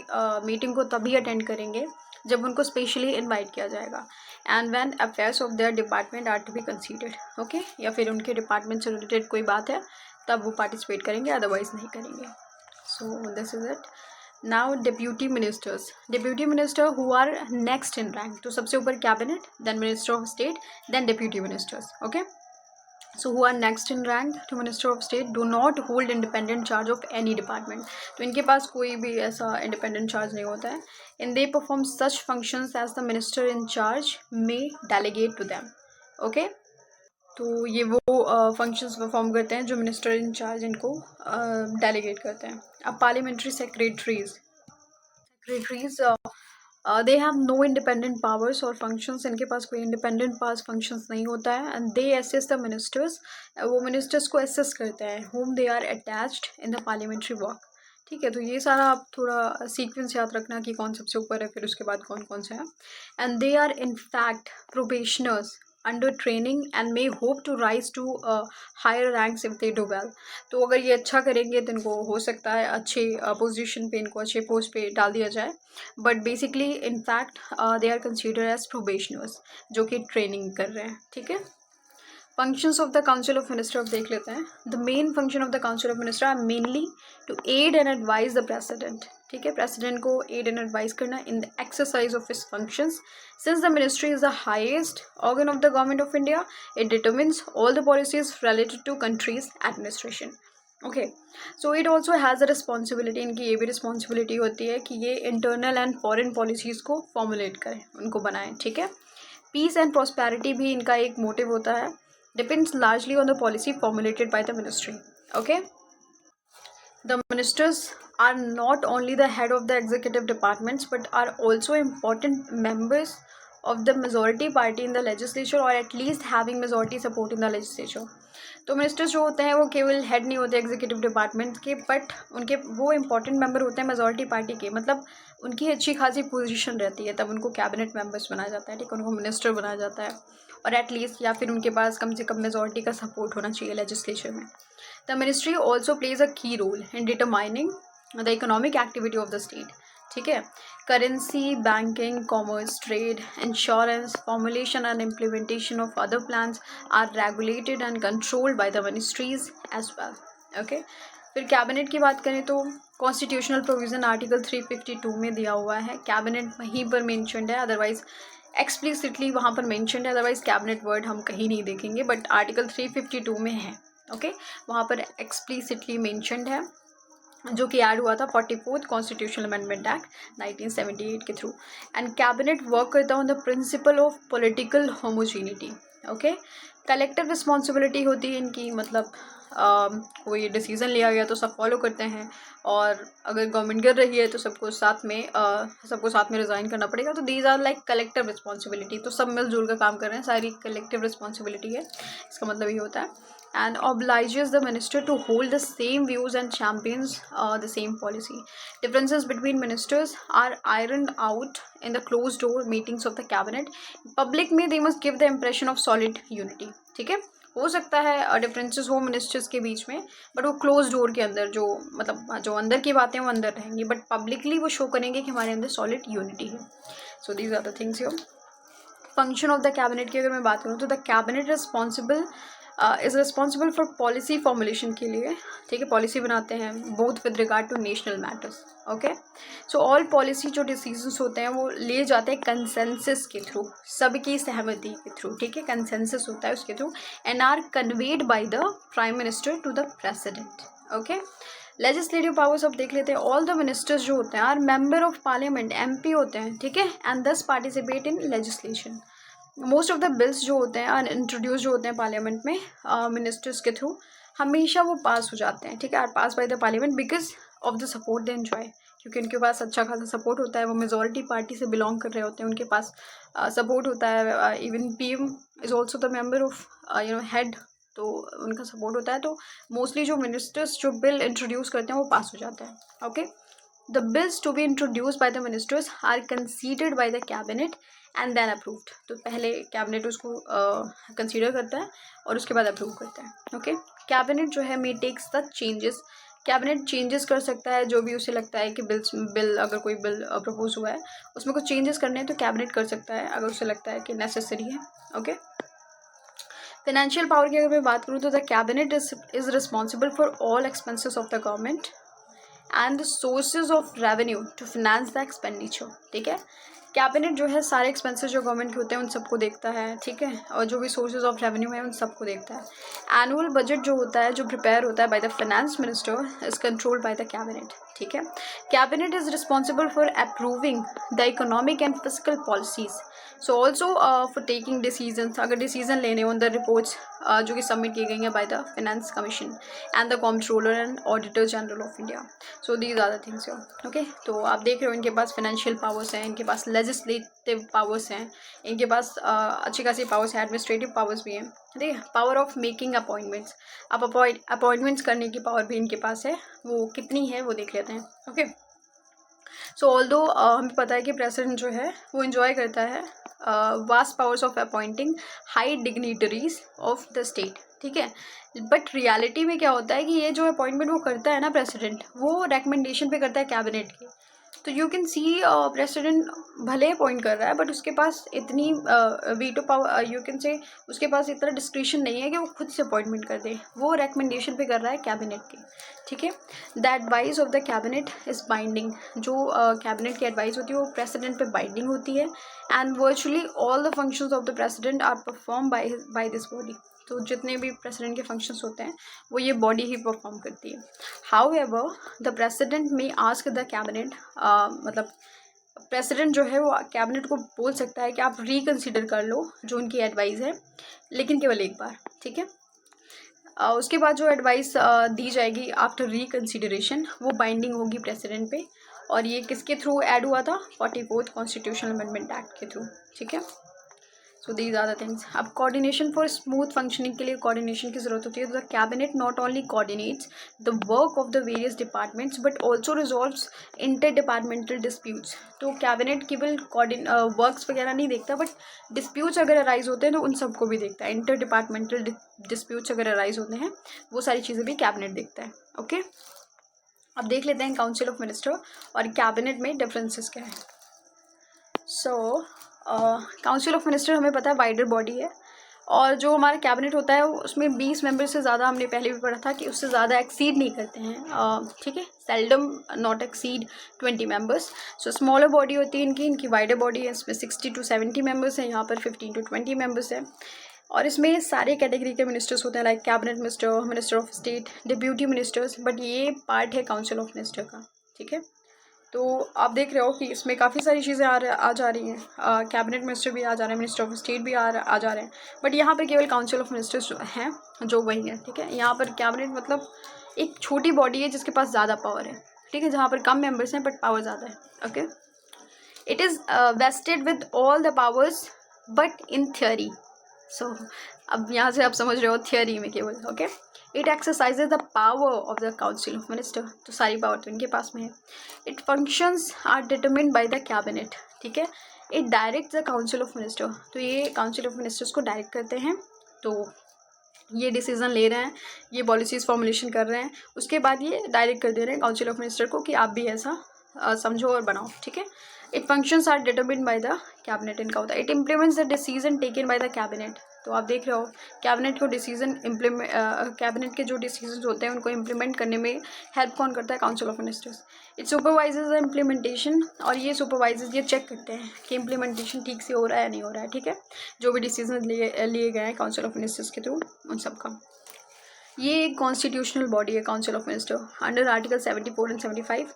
[SPEAKER 1] मीटिंग को तभी अटेंड करेंगे जब उनको स्पेशली इनवाइट किया जाएगा, and when affairs of their department are to be considered, okay, या फिर उनके डिपार्टमेंट से रिलेटेड कोई बात है तब वो पार्टिसिपेट करेंगे, अदरवाइज नहीं करेंगे. So this is it. Now deputy ministers. Deputy minister who are next in rank, तो सबसे ऊपर cabinet, then minister of state, then deputy ministers, okay. So who are next in rank to Minister of State do not hold independent charge of any department. तो इनके पास कोई भी ऐसा independent charge नहीं होता है. And they perform such functions as the minister in charge may delegate to them. Okay? तो ये वो फंक्शंस परफॉर्म करते हैं जो मिनिस्टर इन चार्ज इनको डेलीगेट करते हैं. अब parliamentary secretaries. They have no independent powers और फंक्शंस. इनके पास कोई इंडिपेंडेंट पावर्स फंक्शंस नहीं होता है. And they assist the ministers. वो मिनिस्टर्स को असिस्ट करते हैं whom they are attached in the parliamentary work. ठीक है, तो ये सारा आप थोड़ा सीक्वेंस याद रखना कि कौन सबसे ऊपर है, फिर उसके बाद कौन कौन से हैं. And they are in fact probationers under training and may hope to rise to higher ranks if they do well. तो अगर ये अच्छा करेंगे तो इनको हो सकता है अच्छे पोजीशन पे, इनको अच्छे पोस्ट पे डाल दिया जाए. But basically in fact they are consider as probationers जो कि ट्रेनिंग कर रहे हैं. ठीक है. Functions of the council of minister अब देख लेते हैं. The main function of the council of minister are mainly to aid and advise the president. ठीक है, प्रेसिडेंट को एड एंड एडवाइज करना in the exercise of his functions. Since the ministry is the highest organ of the government of India, it determines all the policies related to country's administration. Okay, so it also has a responsibility. इनकी ये भी रिस्पॉन्सिबिलिटी होती है कि ये इंटरनल एंड फॉरेन पॉलिसीज़ को फॉर्मुलेट करें, उनको बनाएं. ठीक है. पीस एंड प्रॉस्पेरिटी भी इनका एक मोटिव होता है. Depends largely on the policy formulated by the ministry. Okay. The ministers are not only the head of the executive departments but are also important members of the majority party in the legislature, or at least having majority support in the legislature. तो मिनिस्टर्स जो होते हैं वो केवल हेड नहीं होते एग्जीक्यूटिव डिपार्टमेंट के, बट उनके वो इंपॉर्टेंट मेंबर होते हैं मेजॉरिटी पार्टी के. मतलब उनकी अच्छी खासी पोजीशन रहती है, तब उनको कैबिनेट मेंबर्स बनाया जाता है. ठीक है, उनको मिनिस्टर बनाया जाता है, और एटलीस्ट या फिर उनके पास कम से कम मेजॉरिटी का सपोर्ट होना चाहिए लेजिस्लेचर में. The ministry also plays a key role in determining the economic activity of the state. ठीक है. Currency, banking, commerce, trade, insurance, formulation and implementation of other plans are regulated and controlled by the ministries as well. Okay. फिर कैबिनेट की बात करें तो कॉन्स्टिट्यूशनल प्रोविज़न आर्टिकल 352 में दिया हुआ है. कैबिनेट वहीं पर मेंशन्ड है, अदरवाइज एक्सप्लिसिटली वहाँ पर मेंशन्ड है, अदरवाइज कैबिनेट वर्ड हम कहीं नहीं देखेंगे, बट आर्टिकल 352 में है. ओके, वहाँ पर एक्सप्लिसिटली मेंशन्ड है, जो कि ऐड हुआ था 44th कॉन्स्टिट्यूशनल अमेंडमेंट एक्ट 1978 के थ्रू. एंड कैबिनेट वर्क करता है on the principle of political homogeneity. Okay. Collective responsibility होती है इनकी, मतलब कोई डिसीज़न लिया गया तो सब फॉलो करते हैं, और अगर गवर्नमेंट गिर रही है तो सबको साथ में रिज़ाइन करना पड़ेगा. तो these are like collective responsibility. तो सब मिलजुल कर काम कर रहे हैं, सारी कलेक्टिव रिस्पॉन्सिबिलिटी है, इसका मतलब ये होता है. And obliges the minister to hold the same views and champions the same policy. Differences between ministers are ironed out in the closed door meetings of the cabinet. Public में they must give the impression of solid unity. ठीक है. हो सकता है डिफरेंसेस हो मिनिस्टर्स के बीच में, बट वो क्लोज डोर के अंदर जो अंदर की बातें वो अंदर रहेंगी, बट पब्लिकली वो शो करेंगे कि हमारे अंदर सॉलिड यूनिटी है. So these are the things here. Function of the cabinet की अगर मैं बात करूँ तो the cabinet is responsible for policy formulation के लिए. ठीक है, पॉलिसी बनाते हैं both with regard to national matters. Okay. So all policy जो डिसीजंस होते हैं वो ले जाते हैं कंसेंसस के थ्रू, सबकी सहमति के थ्रू. ठीक है, कंसेंसस होता है उसके through, and are conveyed by the prime minister to the president. Okay. Legislative powers अब देख लेते हैं. ऑल द मिनिस्टर्स जो होते हैं are member of parliament, MP होते हैं. ठीक है, and thus participate in legislation. Most of the bills जो होते हैं इंट्रोड्यूस जो होते हैं पार्लियामेंट में मिनिस्टर्स के थ्रू, हमेशा वो पास हो जाते हैं. ठीक है, are pass by the parliament because of the support they enjoy, क्योंकि उनके पास अच्छा खासा सपोर्ट होता है, वो मेजॉरिटी पार्टी से बिलोंग कर रहे होते हैं, उनके पास सपोर्ट होता है. Even PM is also the member of head, तो उनका सपोर्ट होता है. तो मोस्टली जो मिनिस्टर्स जो बिल इंट्रोड्यूस करते हैं वो पास हो जाते हैं. Okay. The bills to be introduce by the ministers are considered by the cabinet and then approved. तो पहले कैबिनेट उसको कंसीडर करता है और उसके बाद अप्रूव करता है। ओके, कैबिनेट जो है may takes the changes, cabinet changes कर सकता है जो भी उसे लगता है कि बिल अगर कोई बिल प्रपोज हुआ है उसमें कुछ चेंजेस करने हैं तो कैबिनेट कर सकता है अगर उसे लगता है कि नेसेसरी है। ओके, फाइनेंशियल पावर की अगर मैं बात करूँ तो the cabinet is responsible for all expenses of the government and the sources of revenue to finance the expenditure. ठीक है, कैबिनेट जो है सारे एक्सपेंसेस जो गवर्नमेंट के होते हैं उन सबको देखता है। ठीक है, और जो भी सोर्सेज ऑफ रेवेन्यू है उन सबको देखता है। एनुअल बजट जो होता है, जो प्रिपेयर होता है by the finance minister, is controlled by the cabinet. ठीक है, cabinet is responsible for approving the economic and physical policies, so also for taking decision, अगर डिसीजन लेने ऑन द रिपोर्ट्स जो कि सबमिट की गई हैं by the finance commission and the controller and auditor general of India. So these are the things. Okay, तो आप देख रहे हो इनके पास फाइनेंशियल पावर्स हैं, इनके पास लेजिस्लेटिव पावर्स हैं, इनके पास अच्छी खासी पावर्स हैं, एडमिनिस्ट्रेटिव पावर्स भी हैं। ठीक है, पावर ऑफ मेकिंग अपॉइंटमेंट्स, अब अपॉइंटमेंट्स करने की पावर भी इनके पास है, वो कितनी है वो देख लेते हैं। ओके, सो ऑल्दो हमें पता है कि प्रेसिडेंट जो है वो इन्जॉय करता है vast powers of appointing high dignitaries of the state. ठीक है, बट रियलिटी में क्या होता है कि ये जो अपॉइंटमेंट वो करता है ना प्रेसिडेंट, वो रिकमेंडेशन पे करता है कैबिनेट के। तो यू कैन सी प्रेसिडेंट भले अपॉइंट कर रहा है बट उसके पास इतनी वीटो पावर, यू कैन से उसके पास इतना डिस्क्रिप्शन नहीं है कि वो खुद से अपॉइंटमेंट कर दे, वो रिकमेंडेशन पे कर रहा है कैबिनेट के। ठीक है, the advice of the cabinet is binding, जो कैबिनेट की एडवाइस होती है वो प्रेसिडेंट पे बाइंडिंग होती है and virtually all the functions of the president are perform by this body. तो जितने भी प्रेसिडेंट के फंक्शंस होते हैं वो ये बॉडी ही परफॉर्म करती है। हाउएवर द प्रेसिडेंट में आस्क द कैबिनेट, मतलब प्रेसिडेंट जो है वो कैबिनेट को बोल सकता है कि आप रिकंसिडर कर लो जो उनकी एडवाइस है, लेकिन केवल एक बार। ठीक है, उसके बाद जो एडवाइस दी जाएगी आफ्टर रिकंसिडरेशन वो बाइंडिंग होगी प्रेसिडेंट पे, और ये किसके थ्रू ऐड हुआ था? 44th कॉन्स्टिट्यूशनल अमेंडमेंट एक्ट के थ्रू। ठीक है, so these are the things. अब कोऑर्डिनेशन फॉर स्मूथ फंक्शनिंग के लिए कोऑर्डिनेशन की जरूरत होती है। तो the cabinet not only coordinates the work of the various departments but also resolves inter departmental disputes. तो कैबिनेट केवल वर्क्स वगैरह नहीं देखता बट डिस्प्यूट्स अगर अराइज होते हैं तो उन सबको भी देखता है। इंटर डिपार्टमेंटल डिस्प्यूट्स अगर अराइज होते हैं वो सारी चीज़ें भी कैबिनेट देखता है। ओके, अब देख लेते हैं काउंसिल ऑफ मिनिस्टर और कैबिनेट में डिफरेंसेस क्या है। सो काउंसिल ऑफ मिनिस्टर हमें पता है वाइडर बॉडी है, और जो हमारा कैबिनेट होता है उसमें 20 मेंबर से ज़्यादा, हमने पहले भी पढ़ा था कि उससे ज़्यादा एक्सीड नहीं करते हैं। ठीक है, seldom not exceed 20 members. So smaller body होती है इनकी वाइडर बॉडी है, इसमें 60 to 70 मेंबर्स हैं, यहाँ पर 15 to 20 मेंबर्स हैं। और इसमें सारे कैटेगरी के मिनिस्टर्स होते हैं, like cabinet minister, minister of state, deputy ministers, but ये पार्ट है काउंसिल ऑफ मिनिस्टर का। ठीक है, तो आप देख रहे हो कि इसमें काफ़ी सारी चीज़ें आ जा रही हैं। कैबिनेट मिनिस्टर भी आ जा रहे हैं, मिनिस्टर ऑफ स्टेट भी आ जा रहे हैं, बट यहाँ पर केवल काउंसिल ऑफ मिनिस्टर्स हैं जो वही है। ठीक है, यहाँ पर कैबिनेट मतलब एक छोटी बॉडी है जिसके पास ज़्यादा पावर है। ठीक है, जहाँ पर कम मेंबर्स हैं बट पावर ज़्यादा है। Okay, it is vested with all the powers but in theory. So अब यहाँ से आप समझ रहे हो थियोरी में केवल। Okay, it exercises the power of the council of minister, तो सारी पावर तो इनके पास में है। It functions are determined by the cabinet. ठीक है, it direct the council of minister, तो ये काउंसिल ऑफ मिनिस्टर्स को डायरेक्ट करते हैं, तो ये डिसीजन ले रहे हैं, ये पॉलिसीज़ फॉर्मुलेशन कर रहे हैं, उसके बाद ये डायरेक्ट कर दे रहे हैं काउंसिल ऑफ मिनिस्टर को कि आप भी ऐसा समझो और बनाओ। ठीक है, it functions are determined by the cabinet. इनका होता है it implements the decision taken by the cabinet. तो आप देख रहे हो कैबिनेट को डिसीजन कैबिनेट के जो डिसीजन होते हैं उनको इम्प्लीमेंट करने में हेल्प कौन करता है? Council of ministers. It supervises the implementation, और ये सुपरवाइजेज, ये चेक करते हैं कि इम्प्लीमेंटेशन ठीक से हो रहा है या नहीं हो रहा है। ठीक है, जो भी डिसीजन लिए गए हैं काउंसिल ऑफ मिनिस्टर्स के थ्रू उन सब का। ये एक कॉन्स्टिट्यूशनल बॉडी है council of minister under article 74 and 75,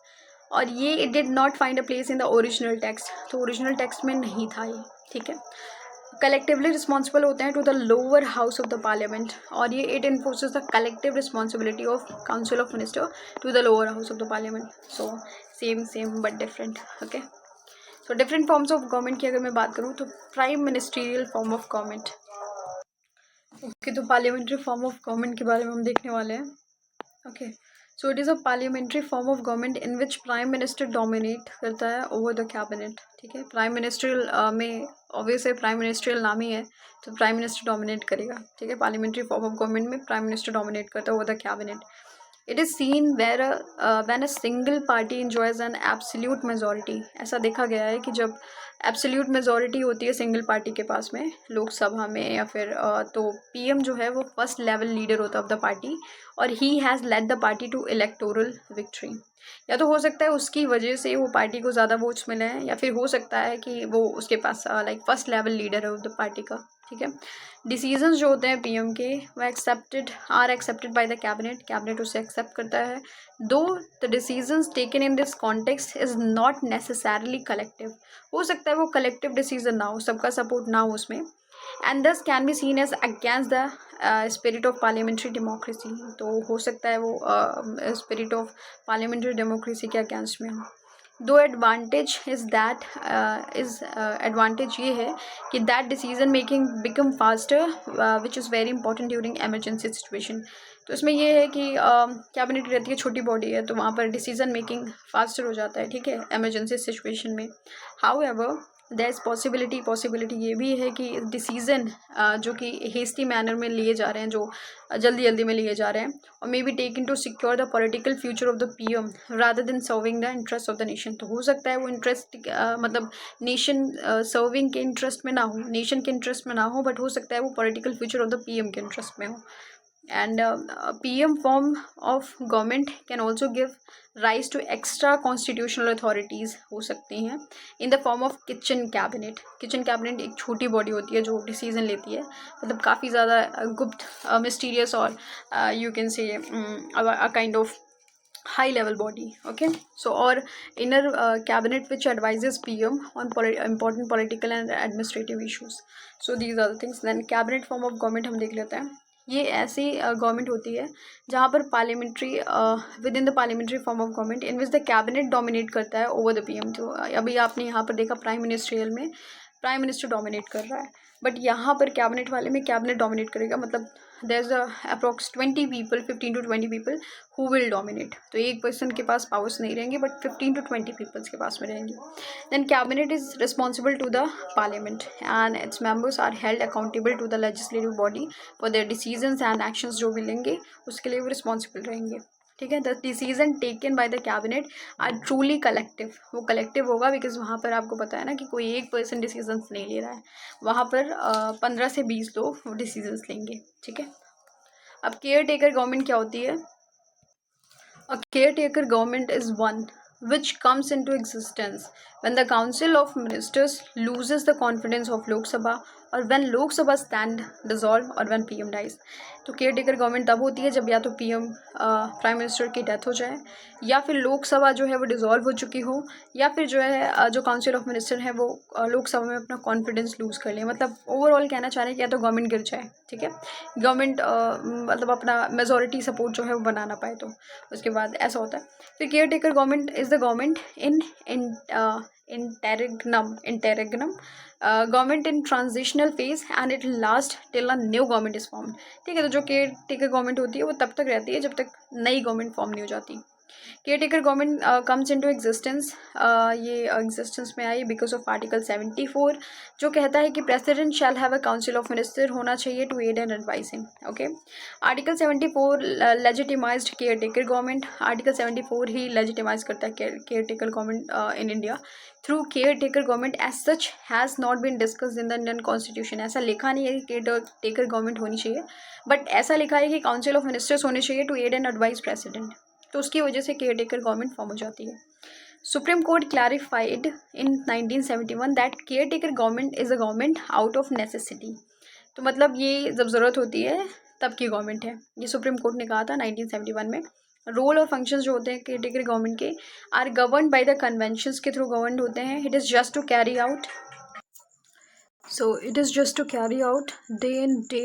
[SPEAKER 1] और ये it did not find a place in the original text, तो ओरिजिनल टेक्स्ट में नहीं था ये। ठीक है, कलेक्टिवली रिस्पॉन्सिबल होते हैं to the lower house of the parliament, और ये it enforces the collective responsibility of council of minister to the lower house of the parliament. So same but different. Okay, so different forms of government की अगर मैं बात करूँ तो prime ministerial form of government. Okay, तो पार्लियामेंट्री फॉर्म ऑफ गवर्नमेंट के बारे में हम देखने वाले हैं। Okay, so it is a parliamentary form of government in which prime minister dominate करता है ओवर द कैबिनेट। ठीक है, प्राइम मिनिस्ट्रियल में ऑब्वियस है, प्राइम मिनिस्ट्रियल नाम ही है, तो प्राइम मिनिस्टर डोमिनेट करेगा। ठीक है, पार्लियामेंट्री फॉर्म ऑफ गवर्नमेंट में प्राइम मिनिस्टर डोमिनेट करता है over the cabinet. It is seen where when a single party enjoys an absolute majority. ऐसा देखा गया है कि जब एब्सोल्यूट मेजोरिटी होती है सिंगल पार्टी के पास में लोकसभा में या फिर तो पीएम जो है वो फर्स्ट लेवल लीडर होता है ऑफ द पार्टी, और he has led the party to electoral victory. या तो हो सकता है उसकी वजह से वो पार्टी को ज़्यादा वोट्स मिले हैं, या फिर हो सकता है कि वो उसके पास लाइक फर्स्ट लेवल लीडर है द पार्टी का। ठीक है, डिसीजंस जो होते हैं पीएम के वो accepted by the cabinet, cabinet उसे एक्सेप्ट करता है। दो the decisions taken in this context is not necessarily collective. हो सकता है वो कलेक्टिव डिसीजन ना हो, सबका सपोर्ट ना हो उसमें, and thus can be seen as against the spirit of parliamentary democracy. तो हो सकता है वो स्पिरिट ऑफ पार्लियामेंट्री डेमोक्रेसी के अगेंस्ट में हो। दो एडवांटेज एडवांटेज ये है कि that decision making become faster which is very important during emergency situation. तो इसमें ये है कि कैबिनेट रहती है, छोटी बॉडी है, तो वहाँ पर डिसीजन मेकिंग फास्टर हो जाता है। ठीक है, एमरजेंसी सिचुएशन में। However there is possibility ये भी है कि डिसीज़न जो कि हेस्टी मैनर में लिए जा रहे हैं, जो जल्दी जल्दी में लिए जा रहे हैं, और may be taken to secure the political future of the PM rather than serving the interest of the nation. तो हो सकता है वो इंटरेस्ट मतलब नेशन सर्विंग के इंटरेस्ट में ना हो, नेशन के इंटरेस्ट में ना हो, बट हो सकता है वो political future of the PM के इंटरेस्ट में हो। And PM form of government can also give rise to extra constitutional authorities हो सकती हैं in the form of kitchen cabinet। kitchen cabinet एक छोटी बॉडी होती है जो डिसीजन लेती है, मतलब काफ़ी ज़्यादा गुप्त, मिस्टीरियस, और यू कैन से a kind of high level body। okay, so or inner cabinet which advises PM on important political and administrative issues। so these are the things। then cabinet form of government हम देख लेते हैं। ये ऐसी गवर्नमेंट होती है जहाँ पर parliamentary with in the parliamentary form of government in which the cabinet dominate करता है ओवर द पीएम। तो अभी आपने यहाँ पर देखा प्राइम मिनिस्ट्रियल में प्राइम मिनिस्टर डोमिनेट कर रहा है, बट यहाँ पर कैबिनेट वाले में कैबिनेट डोमिनेट करेगा, मतलब there is approx 20 people, 15 to 20 people who will dominate. तो एक पर्सन के पास पावर्स नहीं रहेंगे, बट 15 to 20 पीपल्स के पास में रहेंगे। Then cabinet is responsible to the parliament and its members are held accountable to the legislative body for their decisions and actions. जो भी लेंगे उसके लिए वो रिस्पॉन्सिबल रहेंगे। ठीक है, the decision taken by the cabinet are truly collective. वो कलेक्टिव होगा बिकॉज वहाँ पर आपको पता है ना कि कोई एक पर्सन डिसीजंस नहीं ले रहा है, वहाँ पर 15 से 20 लोग वो डिसीजंस लेंगे। ठीक है, अब केयर टेकर गवर्नमेंट क्या होती है? A caretaker government is one which comes into existence when the Council of Ministers loses the confidence of Lok Sabha, और when Lok Sabha stand dissolved, और when PM dies। तो केयर टेकर गवर्नमेंट तब होती है जब या तो पीएम प्राइम मिनिस्टर की डेथ हो जाए, या फिर लोकसभा जो है वो डिसॉल्व हो चुकी हो, या फिर जो है जो काउंसिल ऑफ मिनिस्टर है वो लोकसभा में अपना कॉन्फिडेंस लूज कर ले। मतलब ओवरऑल कहना चाह रहे हैं कि या तो गवर्नमेंट गिर जाए। ठीक है, गवर्नमेंट मतलब अपना मेजोरिटी सपोर्ट जो है वो बना ना पाए, तो उसके बाद ऐसा होता है। फिर caretaker government is the government in interregnum government in transitional phase and it last till a new government is formed. ठीक है, तो जो केयर टेकर गवर्नमेंट होती है वो तब तक रहती है जब तक नई गवर्नमेंट फॉर्म नहीं हो जाती। Care taker government comes into existence, ये एग्जिस्टेंस में आई बिकॉज ऑफ आर्टिकल 74 जो कहता है कि president shall have a council of minister होना चाहिए to aid and advice him. Okay, article 74 legitimized caretaker government. Article 74 ही लेजिटिमाइज करता है caretaker government in India. Through caretaker government as such has not been discussed in the Indian constitution. ऐसा लिखा नहीं है कि केयर टेकर गवर्नमेंट होनी चाहिए, बट ऐसा लिखा है कि काउंसिल ऑफ मिनिस्टर्स होने चाहिए to aid and advice president. तो उसकी वजह से केयर टेकर गवर्नमेंट फॉर्म हो जाती है। Supreme court clarified in 1971 that care taker government is a government out of necessity. तो मतलब ये जब ज़रूरत होती है तब की गवर्नमेंट है, ये सुप्रीम कोर्ट ने कहा था 1971 में। रोल और फंक्शंस जो होते हैं केयर टेकर गवर्नमेंट के are govern by the conventions के थ्रू गवर्न होते हैं। It is just to carry out day in day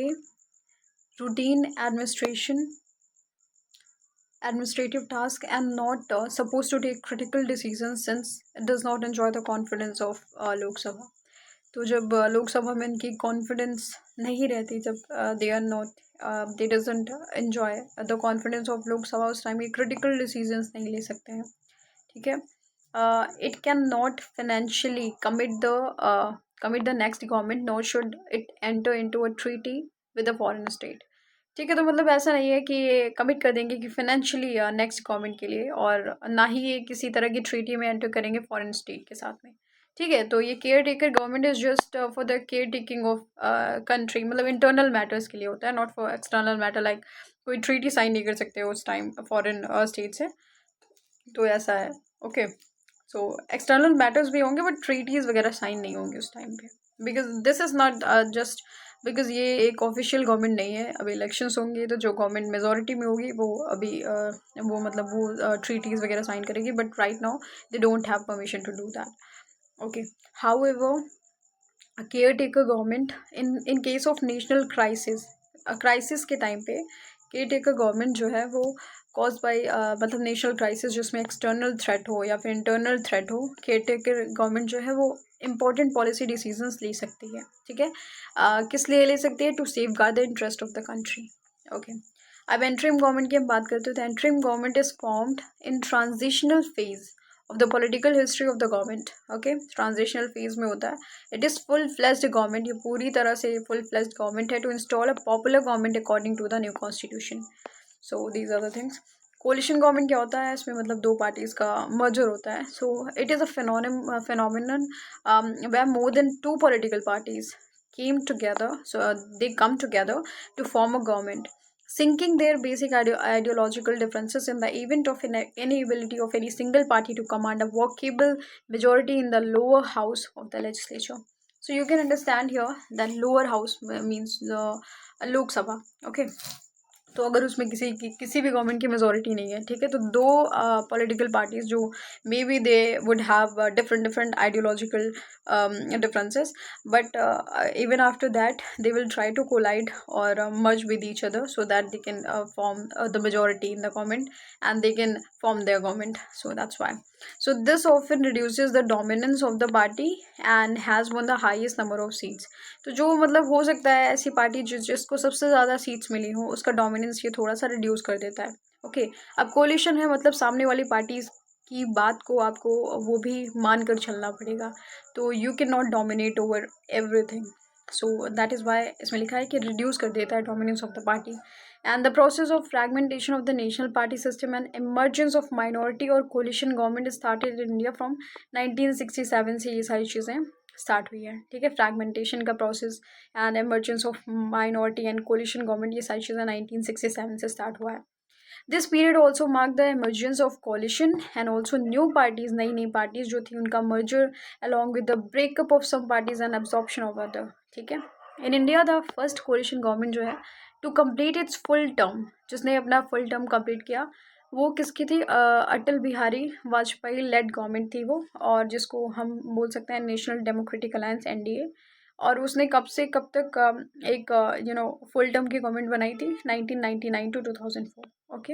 [SPEAKER 1] routine administrative task and not supposed to take critical decisions since it does not enjoy the confidence of Lok Sabha। तो जब लोकसभा में इनकी कॉन्फिडेंस नहीं रहती, जब they are not they doesn't enjoy the confidence of Lok Sabha, उस टाइम ये क्रिटिकल डिसीजंस नहीं ले सकते हैं, ठीक है. It cannot financially commit the next government, nor should it enter into a treaty with a foreign state. ठीक है, तो मतलब ऐसा नहीं है कि ये कमिट कर देंगे कि फाइनेंशियली नेक्स्ट गवर्नमेंट के लिए, और ना ही ये किसी तरह की ट्रीटी में एंटर करेंगे फॉरेन स्टेट के साथ में. ठीक है, तो ये care taker government is just for the care taking of country, मतलब इंटरनल मैटर्स के लिए होता है, not for external matter. Like कोई ट्रीटी साइन नहीं कर सकते उस टाइम फॉरेन स्टेट से, तो ऐसा है. ओके, सो एक्सटर्नल मैटर्स भी होंगे बट ट्रीटीज़ वगैरह साइन नहीं होंगे उस टाइम पे, because this is not just because ये एक ऑफिशियल गवर्नमेंट नहीं है. अभी इलेक्शंस होंगे तो जो गवर्नमेंट मेजोरिटी में होगी वो अभी वो मतलब वो ट्रीटीज़ वगैरह साइन करेगी, but right now they don't have permission to do that. Okay, however caretaker government in case of national crisis के टाइम पे केयर टेकर गवर्नमेंट जो है वो कॉज बाई मतलब नेशनल क्राइसिस जिसमें एक्सटर्नल थ्रेट हो या फिर इंटरनल थ्रेट हो, केयर टेकर गवर्नमेंट जो है वो इंपॉर्टेंट पॉलिसी डिसीजंस ले सकती है. ठीक है, किस लिए ले सकती है? To safeguard the interest of the country. Okay, अब एंट्रीम गवर्नमेंट की हम बात करते हैं तो interim government is formed in transitional phase of the political history of the government. Okay, transitional phase में होता है. It is full fledged government, ये पूरी तरह से फुल फ्लेज्ड गवर्नमेंट है to install a popular government according to the new constitution. So these are the things. Coalition government क्या होता है? इसमें मतलब दो पार्टीज़ का मर्जर होता है. So it is a phenomenon where more than two political parties came together, so they come together to form a government, sinking their basic ideological differences in the event of inability of any single party to command a workable majority in the lower house of the legislature. So you can understand here that lower house means the Lok Sabha. Okay, तो अगर उसमें किसी भी गवर्नमेंट की मेजोरिटी नहीं है, ठीक है, तो दो पॉलिटिकल पार्टीज जो may be they would have different ideological differences, but even after that they will try to collide or merge with each other so that they can form the majority in the government and they can form their government. So that's why. So this often reduces the dominance of the party and has won the highest number of seats. तो जो मतलब हो सकता है ऐसी पार्टी जिसको सबसे ज़्यादा सीट्स मिली हो उसका डोमिनेंस ये थोड़ा सा रिड्यूस कर देता है. ओके, अब कोलिशन है मतलब सामने वाली पार्टी की बात को आपको वो भी मान कर चलना पड़ेगा, तो you can not dominate over everything. So that is why इसमें लिखा है कि रिड्यूस कर देता है dominance of the party. And the process of fragmentation of the national party system and emergence of minority और coalition government started in India from 1967 से ये सारी चीज़ें स्टार्ट हुई है. ठीक है, फ्रैगमेंटेशन का process and emergence of minority and coalition government, ये सारी चीज़ें 1967 से स्टार्ट हुआ है. This period also mark the emergence of coalition and also new parties, नई नई पार्टीज जो थी उनका merger along with the breakup of some parties and absorption of other. ठीक है, in India the first coalition government जो है to complete its full term, जिसने अपना फुल टर्म कंप्लीट किया वो किसकी थी? अटल बिहारी वाजपेयी लेड गवर्नमेंट थी वो, और जिसको हम बोल सकते हैं नेशनल डेमोक्रेटिक अलायंस NDA. और उसने कब से कब तक एक फुल टर्म की गवर्नमेंट बनाई थी? 1999 टू 2004. ओके,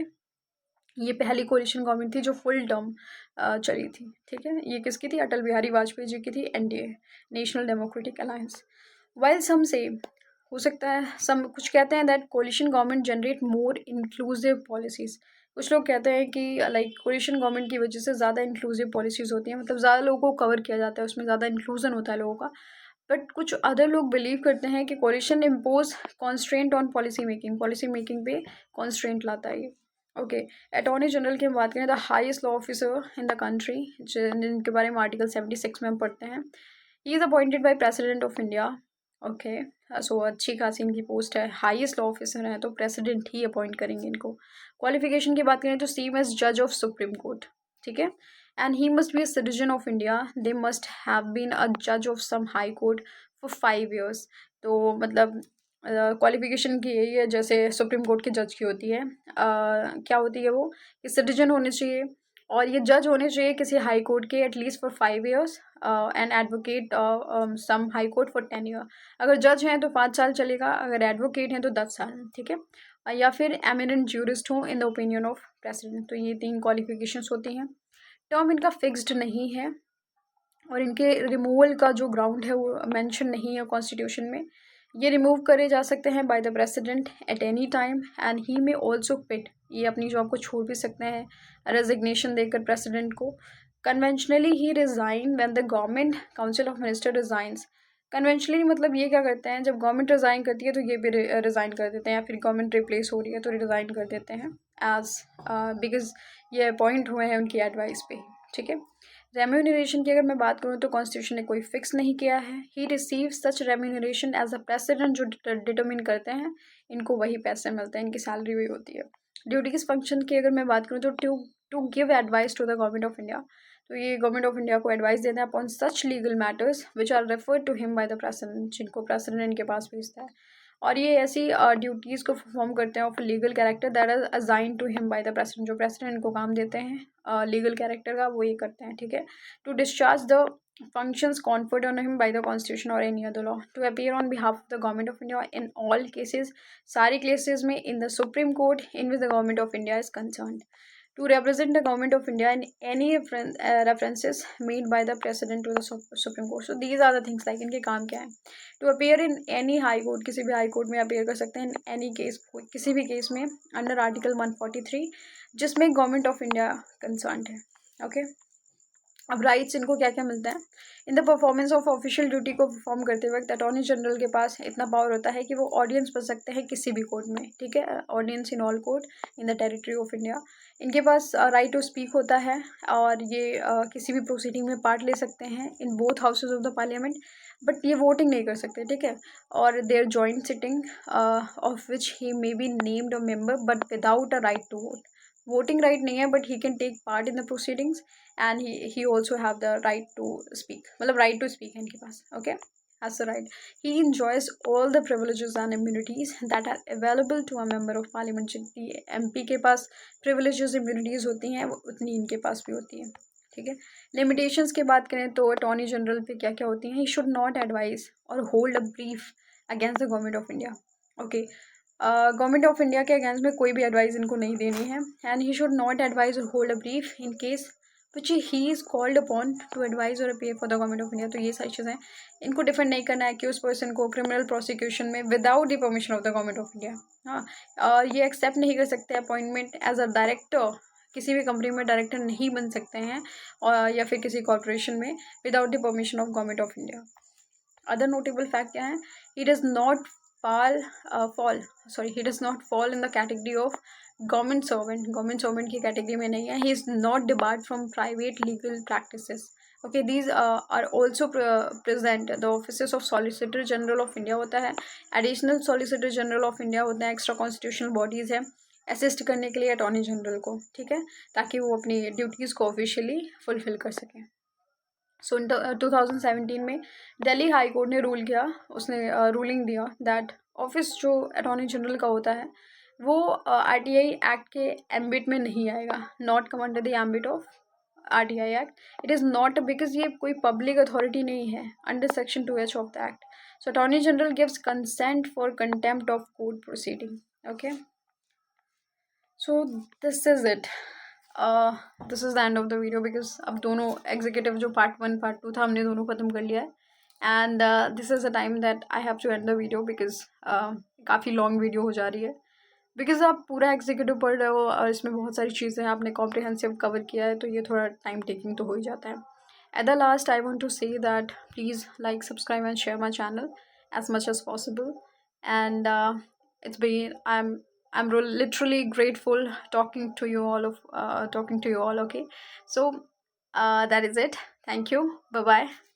[SPEAKER 1] ये पहली कोलिशन गवर्नमेंट थी जो फुल टर्म चली थी. ठीक है, ये किसकी थी? अटल बिहारी वाजपेयी जी की थी, NDA, national democratic alliance. While some से हो सकता है, सम कुछ कहते हैं that coalition government generate more inclusive policies. कुछ लोग कहते हैं कि लाइक कोलिशन गवर्नमेंट की वजह से ज़्यादा इंक्लूसिव पॉलिसीज़ होती हैं, मतलब ज़्यादा लोगों को कवर किया जाता है, उसमें ज़्यादा इंक्लूजन होता है लोगों का. बट कुछ अदर लोग बिलीव करते हैं कि coalition impose constraint on policy making पे कॉन्स्ट्रेंट लाता है ये. ओके, अटॉर्नी जनरल की हम बात करें, the highest law officer in the country, जिनके बारे में आर्टिकल 76 में हम पढ़ते हैं. He is appointed by president of India. Okay, so अच्छी खासी इनकी पोस्ट है, हाईएस्ट लॉ ऑफिसर हैं तो प्रेसिडेंट ही अपॉइंट करेंगे इनको. क्वालिफिकेशन की बात करें तो सेम एज जज ऑफ सुप्रीम कोर्ट. ठीक है, and he must be a citizen of India. They must have been a judge of some high court for 5 years. तो मतलब क्वालिफिकेशन की यही है जैसे सुप्रीम कोर्ट के जज की होती है. क्या होती है वो? कि सिटीजन होने चाहिए और ये जज होने चाहिए किसी हाई कोर्ट के at least for 5 years and advocate some high court for 10 year. अगर जज हैं तो 5 साल चलेगा, अगर एडवोकेट हैं तो 10 साल. ठीक है, या फिर एमिनेंट ज्यूरिस्ट हो in the opinion of president. तो ये 3 क्वालिफिकेशंस होती हैं. टर्म इनका फिक्स्ड नहीं है. और इनके रिमूवल का जो ग्राउंड है वो मेंशन नहीं है कॉन्स्टिट्यूशन में। ये रिमूव करे जा सकते हैं by the president at any time and he may also quit, ये अपनी जॉब को छोड़ भी सकते हैं रेजिग्नेशन देकर प्रेसिडेंट को। Conventionally he resign when the government council of minister resigns. Conventionally मतलब ये क्या करते हैं, जब गवर्नमेंट रिज़ाइन करती है तो ये भी रिज़ाइन कर देते हैं, या फिर गवर्नमेंट रिप्लेस हो रही है तो रिज़ाइन कर देते हैं एज बिकॉज ये अपॉइंट हुए हैं उनकी एडवाइस पे। ठीक है। रेम्यूनरेशन की अगर मैं बात करूँ तो कॉन्स्टिट्यूशन ने कोई फिक्स नहीं किया है। He receive such remuneration as a president, जो डिटरमिन करते हैं इनको वही पैसे मिलते हैं, इनकी सैलरी वही होती है। ड्यूटीज फंक्शन की अगर मैं बात करूँ तो to give advice to the government of India, तो ये गवर्नमेंट ऑफ इंडिया को एडवाइस देते हैं upon such legal matters which are referred to him by the president, जिनको प्रेसिडेंट इनके पास भेजता है। और ये ऐसी ड्यूटीज़ को परफॉर्म करते हैं of legal character that are assign to him by the president, जो प्रेसिडेंट इनको काम देते हैं लीगल कैरेक्टर का वो ये करते हैं। ठीक है। To discharge the functions conferred on him by the constitution or any other law, to appear on behalf of the government of India in all cases, सारी केसेस में, in the Supreme Court in which the government of India is concerned, to represent the government of India in any references made by the president to the Supreme Court. So these are the things, like इनके काम क्या है। To appear in any high court, किसी भी हाई कोर्ट में अपेयर कर सकते हैं, in any case, किसी भी केस में अंडर आर्टिकल 143 जिसमें गवर्नमेंट ऑफ इंडिया कंसर्न है। ओके। अब राइट्स इनको क्या क्या मिलता है। In the performance of official duty को परफॉर्म करते वक्त अटॉर्नी जनरल के पास इतना पावर होता है कि वो ऑडियंस बन सकते हैं किसी भी कोर्ट में। ठीक है। Audience in all court in the territory of India. इनके पास राइट टू स्पीक होता है, और ये किसी भी प्रोसीडिंग में पार्ट ले सकते हैं in both houses of the parliament, but ये वोटिंग नहीं कर सकते। ठीक है। और their joint sitting of which he may be named a member but without a right to vote. Voting right नहीं है but he can take part in the proceedings and he also have the right to speak, मतलब राइट टू स्पीक है इनके पास। Okay. Has the right. He enjoys all the privileges and immunities that are available to a member of parliament। जितनी MP के पास privileges immunities होती हैं वो उतनी इनके पास भी होती है। ठीक है। लिमिटेशंस की बात करें तो अटॉर्नी जनरल पे क्या क्या होती हैं। He should not advise or hold a brief against the government of India. Okay. Government of India के अगेंस्ट में कोई भी एडवाइस इनको नहीं देनी है। And he should not advise or hold a brief in case which he is called upon to advise or appear for the government of India. तो ये सारी चीज़ें इनको डिफेंड नहीं करना है कि उस पर्सन को क्रिमिनल प्रोसिक्यूशन में without the permission of the government of India. हाँ। ये एक्सेप्ट नहीं कर सकते अपॉइंटमेंट एज अ डायरेक्टर, किसी भी कंपनी में डायरेक्टर नहीं बन सकते हैं, और या फिर किसी कॉर्पोरेशन में without the permission of government of India. Other notable fact क्या है। He does not he does not fall in the category of government servant। government servant की category में नहीं है। he is not debarred from private legal practices। okay, these are also present the offices of solicitor general of India होता है, additional solicitor general of India होते हैं, extra constitutional bodies है असिस्ट करने के लिए अटॉर्नी जनरल को। ठीक है। ताकि वो अपनी ड्यूटीज़ को ऑफिशियली फुलफिल कर सकें। सो 2017 में दिल्ली हाई कोर्ट ने रूल किया, उसने रूलिंग दिया दैट ऑफिस जो अटॉर्नी जनरल का होता है वो RTI एक्ट के एम्बिट में नहीं आएगा, not come under the ambit of RTI act. It is not because ये कोई पब्लिक अथॉरिटी नहीं है under section 2H of the act. So attorney general gives consent for contempt of court proceeding. Okay. So this is it. This is the end of the video because अब दोनों एग्जीक्यूटिव जो पार्ट 1 पार्ट 2 था हमने दोनों ख़त्म कर लिया है। And this is a time that I have to end the video because काफ़ी लॉन्ग वीडियो हो जा रही है, बिकॉज आप पूरा एग्जीक्यूटिव पढ़ रहे हो और इसमें बहुत सारी चीज़ें आपने कॉम्प्रिहेंसिव कवर किया है, तो ये थोड़ा टाइम टेकिंग तो हो ही जाता है। At the last I want to say that please like, subscribe and share my channel as much as possible, and it's been I'm literally grateful talking to you all. Okay, so that is it. Thank you. Bye bye.